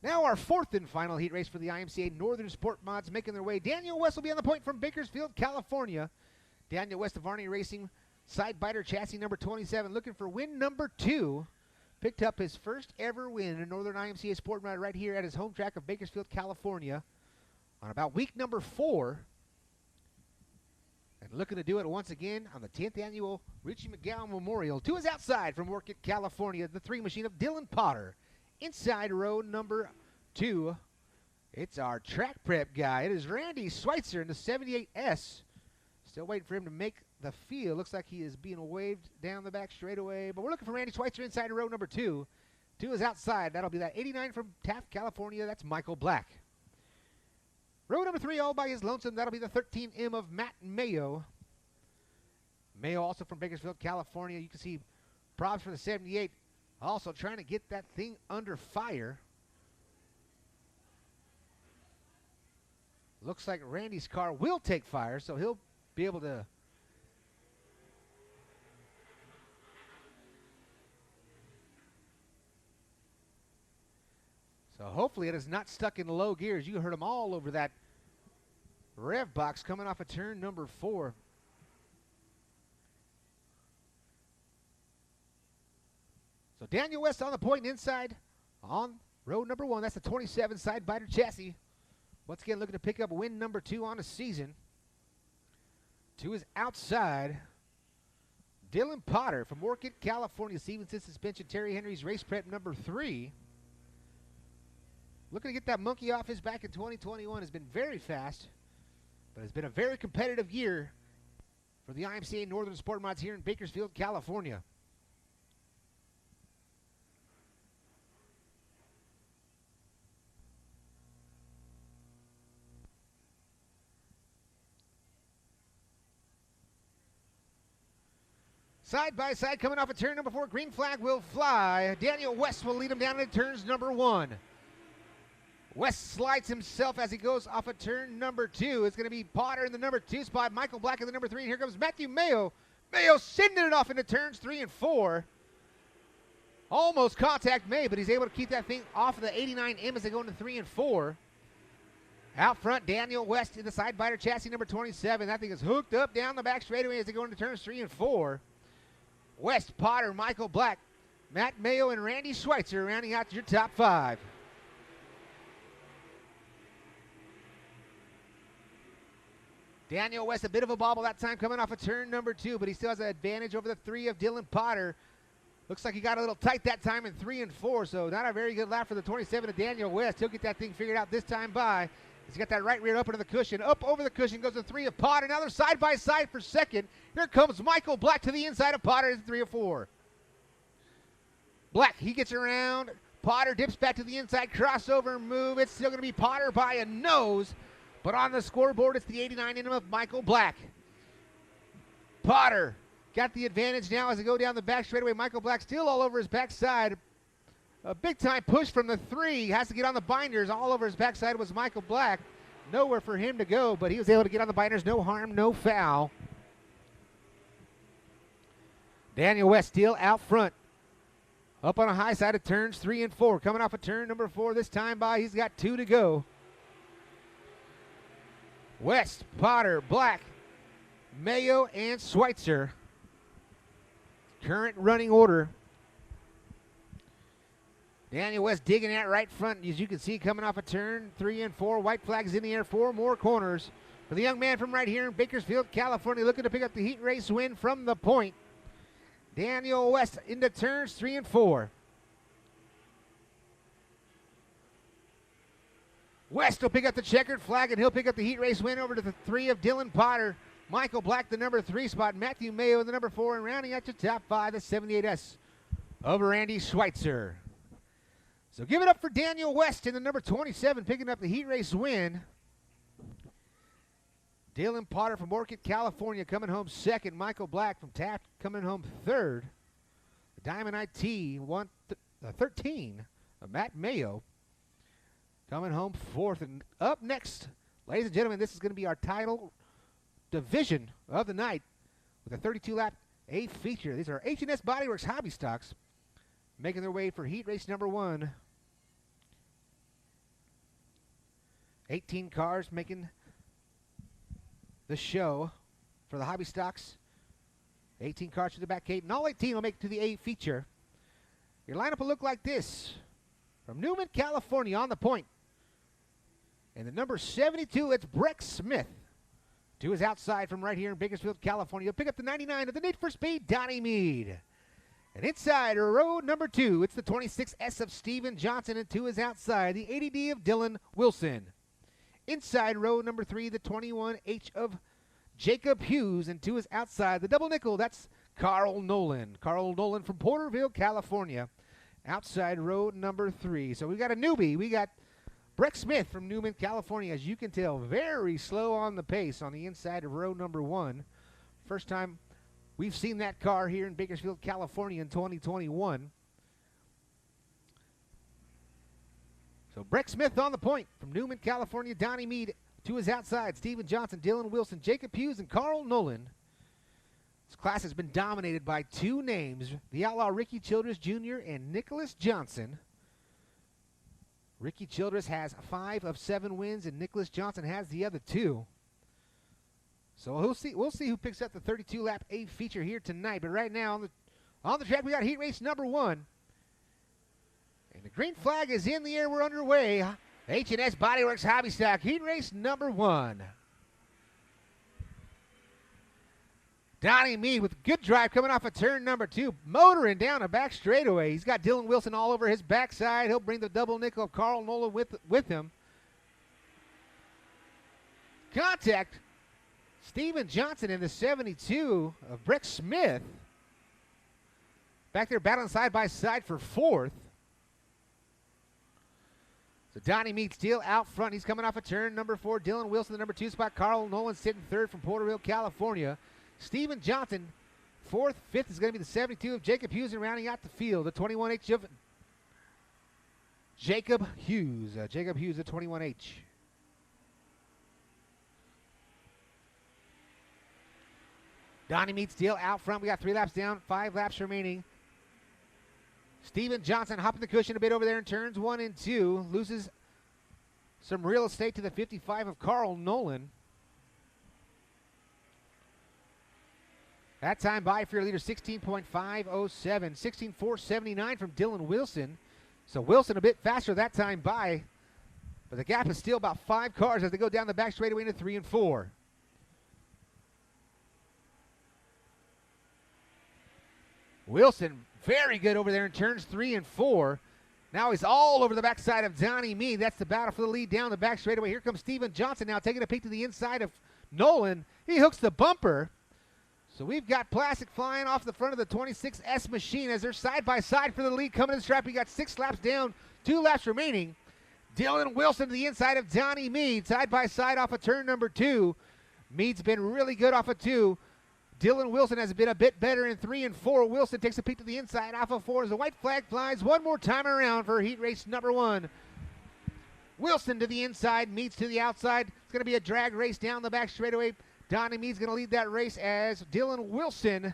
[SPEAKER 1] Now our 4th and final heat race for the IMCA Northern Sport Mods making their way. Daniel West will be on the point from Bakersfield, California. Daniel West of Arnie Racing, Sidebiter chassis number 27, looking for win number 2. Picked up his first ever win in Northern IMCA Sport Mod right here at his home track of Bakersfield, California on about week number 4. And looking to do it once again on the 10th annual Richie McGowan Memorial. To his outside from Orchid, California, the 3 machine of Dylan Potter. Inside row number 2. It's our track prep guy. It is Randy Schweitzer in the 78S. Still waiting for him to make the field. Looks like he is being waved down the back straightaway. But we're looking for Randy Schweitzer inside row number 2. 2 is outside. That'll be that 89 from Taft, California. That's Michael Black. Row number 3 all by his lonesome. That'll be the 13M of Matt Mayo. Mayo also from Bakersfield, California. You can see props for the 78. Also trying to get that thing under fire. Looks like Randy's car will take fire, so he'll be able to so hopefully it is not stuck in low gears. You heard him all over that rev box coming off of turn number 4. So Daniel West on the point inside on row number 1. That's the 27 side biter chassis. Once again, looking to pick up win number 2 on the season. 2 is outside. Dylan Potter from Orchid, California. Stevenson Suspension, Terry Henry's race prep number 3. Looking to get that monkey off his back in 2021. Has been very fast, but has been a very competitive year for the IMCA Northern Sport Mods here in Bakersfield, California. Side by side coming off of turn number 4. Green flag will fly. Daniel West will lead him down into turns number 1. West slides himself as he goes off of turn number 2. It's going to be Potter in the number 2 spot. Michael Black in the number 3. And here comes Matthew Mayo. Mayo sending it off into turns 3 and 4. Almost contact May, but he's able to keep that thing off of the 89M as they go into 3 and 4. Out front, Daniel West in the side biter chassis number 27. That thing is hooked up down the back straightaway as they go into turns 3 and 4. West, Potter, Michael Black, Matt Mayo, and Randy Schweitzer rounding out your top 5. Daniel West, a bit of a bobble that time coming off of turn number 2, but he still has an advantage over the 3 of Dylan Potter. Looks like he got a little tight that time in 3 and 4, so not a very good lap for the 27 of Daniel West. He'll get that thing figured out this time by. He's got that right rear up into the cushion. Up over the cushion goes the 3 of Potter. Now they're side by side for second. Here comes Michael Black to the inside of Potter. It's 3 of 4. Black, he gets around. Potter dips back to the inside. Crossover move. It's still going to be Potter by a nose. But on the scoreboard, it's the 89 in of Michael Black. Potter got the advantage now as they go down the back straightaway. Michael Black still all over his backside. A big-time push from the 3. Has to get on the binders. All over his backside was Michael Black. Nowhere for him to go, but he was able to get on the binders. No harm, no foul. Daniel West still out front. Up on a high side of turns 3 and 4. Coming off of turn number 4 this time by. He's got 2 to go. West, Potter, Black, Mayo, and Schweitzer. Current running order. Daniel West digging out right front, as you can see, coming off a turn 3 and 4. White flags in the air, 4 more corners. For the young man from right here in Bakersfield, California, looking to pick up the heat race win from the point. Daniel West into turns 3 and 4. West will pick up the checkered flag, and he'll pick up the heat race win over to the 3 of Dylan Potter. Michael Black, the number 3 spot. Matthew Mayo in the number 4, and rounding out your top 5, the 78S of Randy Schweitzer. So give it up for Daniel West in the number 27, picking up the heat race win. Dylan Potter from Orchid, California, coming home second. Michael Black from Taft coming home third. The Diamond IT 13 of Matt Mayo coming home fourth. And up next, ladies and gentlemen, this is going to be our title division of the night with a 32-lap A feature. These are H&S Bodyworks Hobby Stocks making their way for heat race number 1. 18 cars making the show for the Hobby Stocks. 18 cars to the back gate, and all 18 will make it to the A feature. Your lineup will look like this. From Newman, California, on the point. And the number 72, it's Breck Smith. 2 is outside from right here in Bakersfield, California. You'll pick up the 99 of the Need for Speed, Donnie Mead. And inside row number 2, it's the 26S of Steven Johnson, and to his outside, the 80D of Dylan Wilson. Inside row number 3, the 21H of Jacob Hughes, and to his outside, the double nickel, that's Carl Nolan. Carl Nolan from Porterville, California. Outside row number 3. So we got a newbie. We got Breck Smith from Newman, California. As you can tell, very slow on the pace on the inside of row number 1. First time we've seen that car here in Bakersfield, California in 2021. So Breck Smith on the point from Newman, California. Donnie Mead to his outside. Steven Johnson, Dylan Wilson, Jacob Hughes, and Carl Nolan. This class has been dominated by 2 names, the outlaw Ricky Childress Jr. and Nicholas Johnson. Ricky Childress has 5 of 7 wins, and Nicholas Johnson has the other 2. So we'll see who picks up the 32-lap A feature here tonight. But right now on the track, we got heat race number 1. And the green flag is in the air. We're underway. H&S Bodyworks Hobby Stock, heat race number 1. Donnie Mead with good drive coming off of turn number 2, motoring down a back straightaway. He's got Dylan Wilson all over his backside. He'll bring the double nickel of Carl Nolan with him. Contact. Steven Johnson in the 72 of Breck Smith. Back there battling side by side for 4th. So Donnie Mead still out front. He's coming off of turn number 4. Dylan Wilson, the number 2 spot. Carl Nolan sitting 3rd from Porterville, California. Steven Johnson, 4th. 5th is going to be the 72 of Jacob Hughes, and rounding out the field, the 21H of Jacob Hughes. Jacob Hughes, the 21H. Donnie Mead still out front. We got 3 laps down, 5 laps remaining. Steven Johnson hopping the cushion a bit over there in turns 1 and 2. Loses some real estate to the 55 of Carl Nolan. That time by for your leader, 16.507. 16.479 from Dylan Wilson. So Wilson a bit faster that time by. But the gap is still about 5 cars as they go down the back straightaway into 3 and 4. Wilson very good over there in turns 3 and 4. Now he's all over the backside of Donnie Mead. That's the battle for the lead down the back straightaway. Here comes Steven Johnson now taking a peek to the inside of Nolan. He hooks the bumper. So we've got plastic flying off the front of the 26S machine as they're side by side for the lead coming to the strap. We got 6 laps down, 2 laps remaining. Dylan Wilson to the inside of Donnie Mead, side by side off of turn number 2. Mead's been really good off of 2. Dylan Wilson has been a bit better in 3 and 4. Wilson takes a peek to the inside off of 4 as the white flag flies one more time around for heat race number 1. Wilson to the inside, Mead's to the outside. It's going to be a drag race down the back straightaway. Donnie Mead's going to lead that race as Dylan Wilson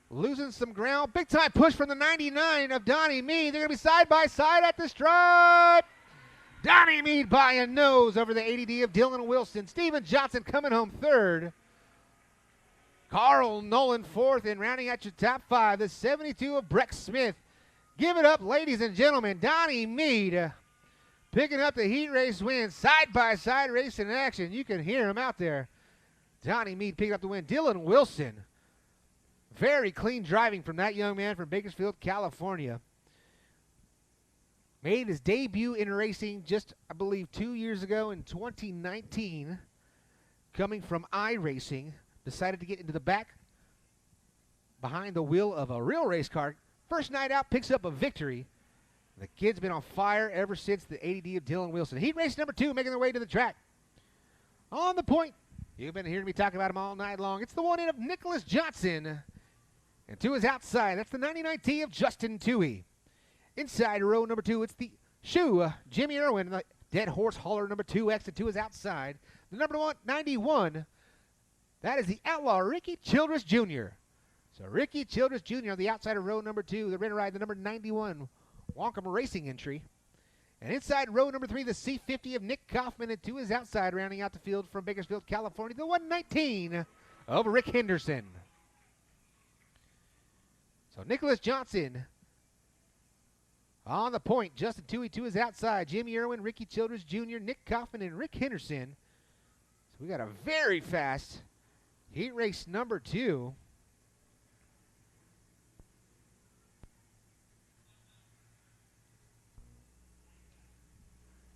[SPEAKER 1] losing some ground. Big time push from the 99 of Donnie Mead. They're going to be side by side at the stripe. Donnie Mead by a nose over the 80D of Dylan Wilson. Steven Johnson coming home 3rd. Carl Nolan 4th, and rounding out your top 5, the 72 of Breck Smith. Give it up, ladies and gentlemen. Donnie Mead picking up the heat race win. Side by side race in action. You can hear him out there. Donnie Mead picking up the win. Dylan Wilson, very clean driving from that young man from Bakersfield, California. Made his debut in racing just, I believe, 2 years ago in 2019. Coming from iRacing, decided to get into the back behind the wheel of a real race car. First night out, picks up a victory. The kid's been on fire ever since the 80D of Dylan Wilson. Heat race number 2 making their way to the track. On the point. You've been hearing me talk about him all night long. It's the one in of Nicholas Johnson. And to his outside, that's the 99T of Justin Toohey. Inside row number 2, it's the shoe, Jimmy Irwin, the Dead Horse Hauler number 2X, and to his outside, the number 91, that is the outlaw Ricky Childress Jr. So Ricky Childress Jr. on the outside of row number 2, the red ride, the number 91, Wonkum Racing entry. And inside row number 3, the C50 of Nick Kaufman, and to his outside, rounding out the field from Bakersfield, California, the 119 of Rick Henderson. So Nicholas Johnson on the point. Justin Toohey to his outside. Jimmy Irwin, Ricky Childress Jr., Nick Kaufman, and Rick Henderson. So we got a very fast heat race number 2.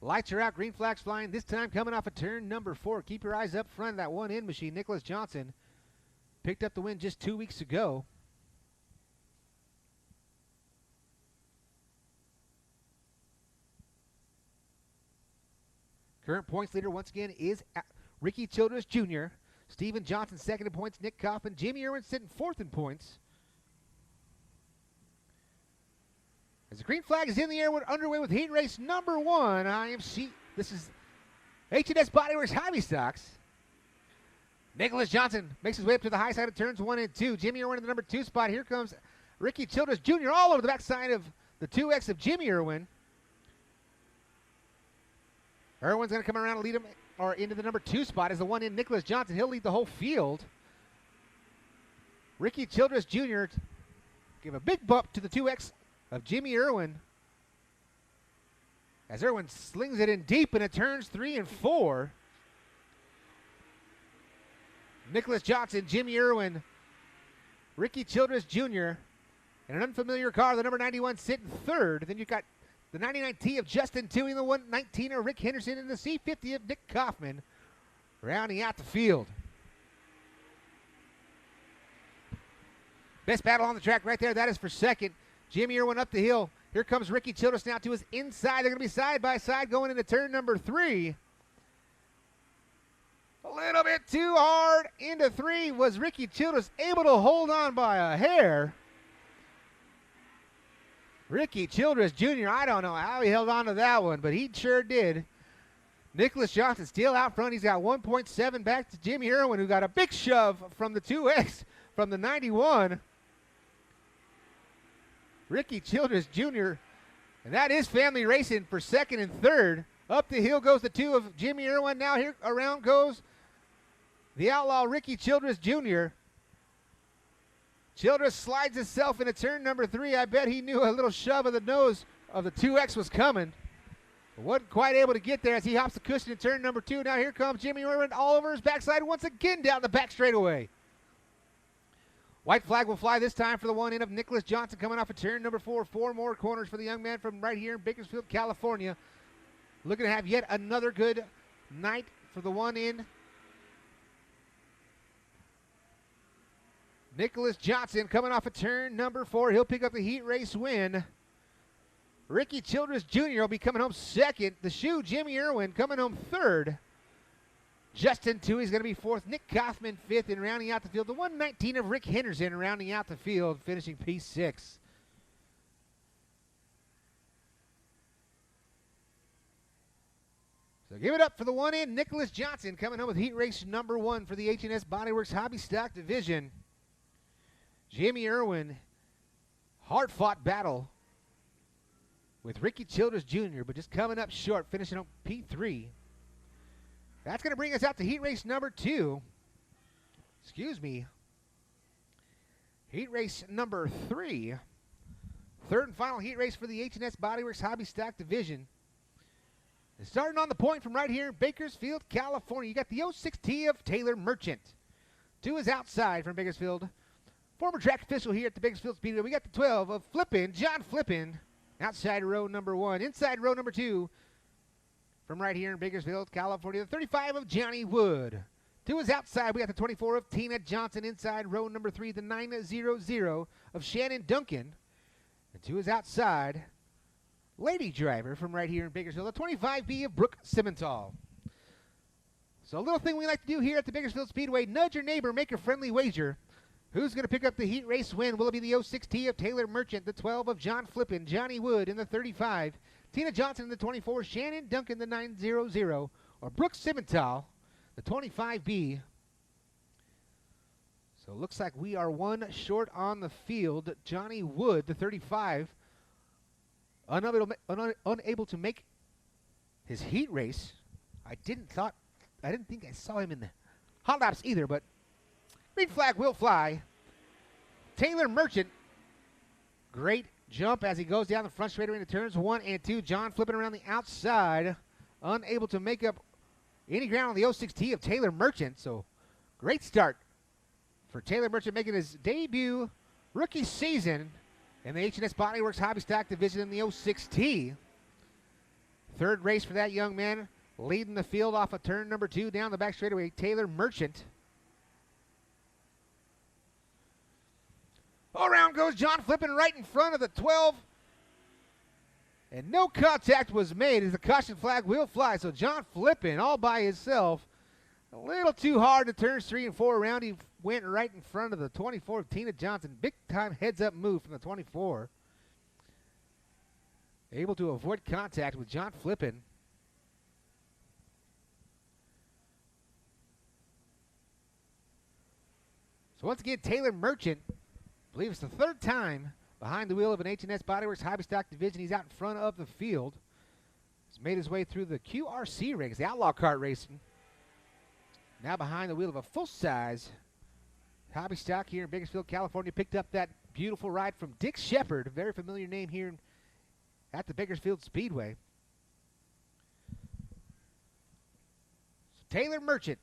[SPEAKER 1] Lights are out, green flags flying. This time coming off of turn number 4. Keep your eyes up front of that one-in machine. Nicholas Johnson picked up the win just 2 weeks ago. Current points leader once again is Ricky Childress Jr. Steven Johnson second in points. Nick Kaufman. Jimmy Irwin sitting fourth in points. As the green flag is in the air, we're underway with heat race number 1. This is H&S Body Works Hobby Stocks. Nicholas Johnson makes his way up to the high side of turns 1 and 2. Jimmy Irwin in the number 2 spot. Here comes Ricky Childress Jr. all over the backside of the 2X of Jimmy Irwin. Irwin's going to come around and lead him into the number 2 spot as the one in Nicholas Johnson. He'll lead the whole field. Ricky Childress Jr. give a big bump to the 2X of Jimmy Irwin as Irwin slings it in deep into turns 3 and 4. Nicholas Johnson, Jimmy Irwin, Ricky Childress Jr. in an unfamiliar car, the number 91 sitting third. Then you've got the 99T of Justin Toohey, the 119 of Rick Henderson, and the C50 of Nick Kaufman rounding out the field. Best battle on the track right there. That is for second. Jimmy Irwin up the hill. Here comes Ricky Childress now to his inside. They're going to be side by side going into turn number 3. A little bit too hard into 3. Was Ricky Childress able to hold on by a hair? Ricky Childress Jr., I don't know how he held on to that one, but he sure did. Nicholas Johnson still out front. He's got 1.7 back to Jimmy Irwin, who got a big shove from the 2X from the 91. Ricky Childress Jr., and that is family racing for second and third. Up the hill goes the 2 of Jimmy Irwin. Now here around goes the outlaw Ricky Childress Jr. Childress slides himself into turn number 3. I bet he knew a little shove of the nose of the 2X was coming. But wasn't quite able to get there as he hops the cushion in turn number 2. Now here comes Jimmy Irwin all over his backside once again down the back straightaway. White flag will fly this time for the one in of Nicholas Johnson coming off of turn number 4. 4 more corners for the young man from right here in Bakersfield, California. Looking to have yet another good night for the one in. Nicholas Johnson coming off of turn number 4. He'll pick up the heat race win. Ricky Childress Jr. will be coming home second. The shoe, Jimmy Irwin, coming home third. Justin Toohey's going to be fourth. Nick Kaufman fifth, and rounding out the field, the 119 of Rick Henderson rounding out the field, finishing P6. So give it up for the one in, Nicholas Johnson, coming home with heat race number 1 for the H&S Body Works Hobby Stock Division. Jimmy Irwin, hard-fought battle with Ricky Childress Jr., but just coming up short, finishing on P3. That's going to bring us out to heat race number 2. Excuse me. Heat race number 3. Third and final heat race for the H&S Body Works Hobby Stock Division. And starting on the point from right here in Bakersfield, California, you got the 06T of Taylor Merchant. 2 is outside from Bakersfield. Former track official here at the Bakersfield Speedway. We got the 12 of John Flippin, outside row number 1. Inside row number 2 from right here in Bakersfield, California, the 35 of Johnny Wood. 2 is outside. We got the 24 of Tina Johnson. Inside row number 3, the 900 of Shannon Duncan. And 2 is outside. Lady driver from right here in Bakersfield, the 25B of Brooke Simmental. So a little thing we like to do here at the Bakersfield Speedway, nudge your neighbor, make a friendly wager. Who's going to pick up the heat race win? Will it be the 06T of Taylor Merchant, the 12 of John Flippin, Johnny Wood in the 35, Tina Johnson in the 24, Shannon Duncan the 900, or Brooke Simmental, the 25B? So it looks like we are 1 short on the field. Johnny Wood, the 35, unable to make his heat race. I didn't think I saw him in the hot laps either, but green flag will fly. Taylor Merchant, great jump as he goes down the front straightaway into turns 1 and 2. John flipping around the outside, unable to make up any ground on the 06T of Taylor Merchant. So great start for Taylor Merchant, making his debut rookie season in the H&S Body Works Hobby Stock Division in the 06T. Third race for that young man. Leading the field off of turn number 2 down the back straightaway, Taylor Merchant. Around goes John Flippin right in front of the 12. And no contact was made as the caution flag will fly. So John Flippin all by himself. A little too hard to turns 3 and 4 around. He went right in front of the 24 of Tina Johnson. Big time heads up move from the 24. Able to avoid contact with John Flippin. So once again, Taylor Merchant, I believe it's the third time behind the wheel of an H&S Bodyworks Hobby Stock division. He's out in front of the field. He's made his way through the QRC rigs, the Outlaw Kart Racing. Now behind the wheel of a full-size Hobby Stock here in Bakersfield, California. Picked up that beautiful ride from Dick Shepard, a very familiar name here at the Bakersfield Speedway. So Taylor Merchant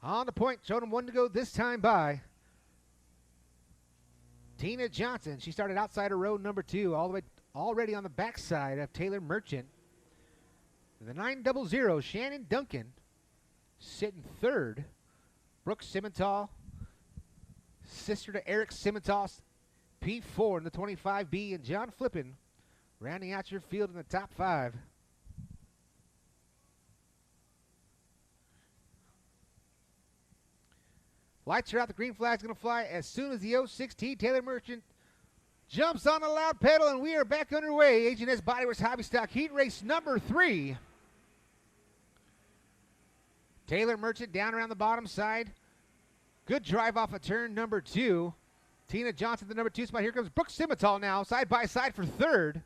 [SPEAKER 1] on the point, showed him one to go this time by Tina Johnson. She started outside of row number 2, all the way already on the backside of Taylor Merchant. The 900, Shannon Duncan, sitting third. Brooke Simmental, sister to Eric Simmental, P4 in the 25B, and John Flippin rounding out your field in the top 5. Lights are out. The green flag's going to fly as soon as the 06T Taylor Merchant jumps on the loud pedal, and we are back underway. H&S Bodyworks Hobby Stock Heat Race number 3. Taylor Merchant down around the bottom side. Good drive off of turn number 2. Tina Johnson, the number 2 spot. Here comes Brooke Simmental now, side by side for third.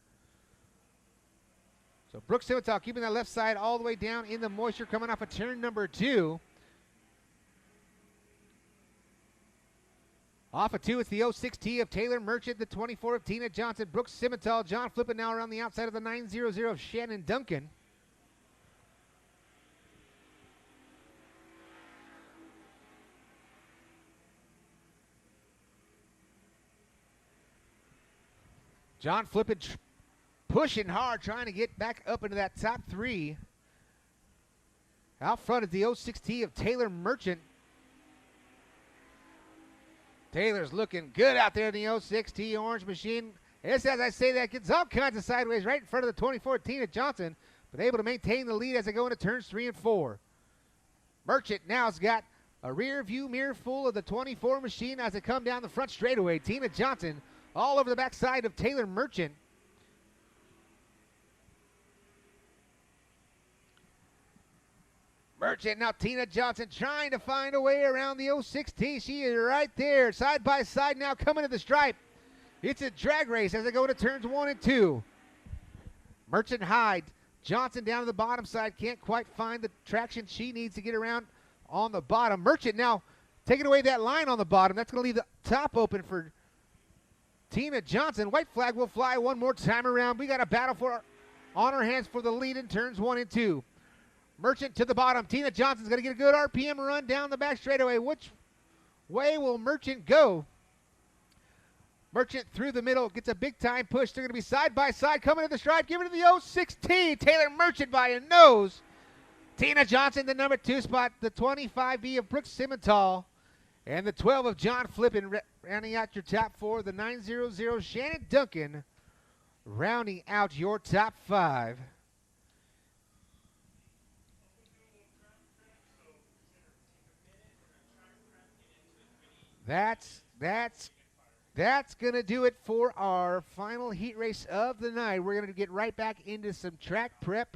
[SPEAKER 1] So Brooke Simmental keeping that left side all the way down in the moisture, coming off of turn number 2. Off of 2, it's the 06T of Taylor Merchant, the 24 of Tina Johnson, Brooke Simmental, John Flippin now around the outside of the 900 of Shannon Duncan. John Flippin pushing hard, trying to get back up into that top 3. Out front is the 06T of Taylor Merchant. Taylor's looking good out there in the 06T Orange Machine. Just as I say that, gets all kinds of sideways right in front of the 24 Tina Johnson, but able to maintain the lead as they go into turns 3 and 4. Merchant now has got a rear view mirror full of the 24 machine as they come down the front straightaway. Tina Johnson all over the backside of Taylor Merchant. Merchant, now Tina Johnson trying to find a way around the 06T. She is right there, side by side now coming to the stripe. It's a drag race as they go to turns 1 and 2. Merchant high. Johnson down to the bottom side. Can't quite find the traction she needs to get around on the bottom. Merchant now taking away that line on the bottom. That's going to leave the top open for Tina Johnson. White flag will fly one more time around. We got a battle on our hands for the lead in turns 1 and 2. Merchant to the bottom. Tina Johnson's going to get a good RPM run down the back straightaway. Which way will Merchant go? Merchant through the middle gets a big time push. They're going to be side by side coming to the stripe. Giving it to the 06T. Taylor Merchant by a nose. Tina Johnson, the number 2 spot. The 25B of Brooke Simmental. And the 12 of John Flippin rounding out your top 4. The 900 Shannon Duncan rounding out your top 5. That's going to do it for our final heat race of the night. We're going to get right back into some track prep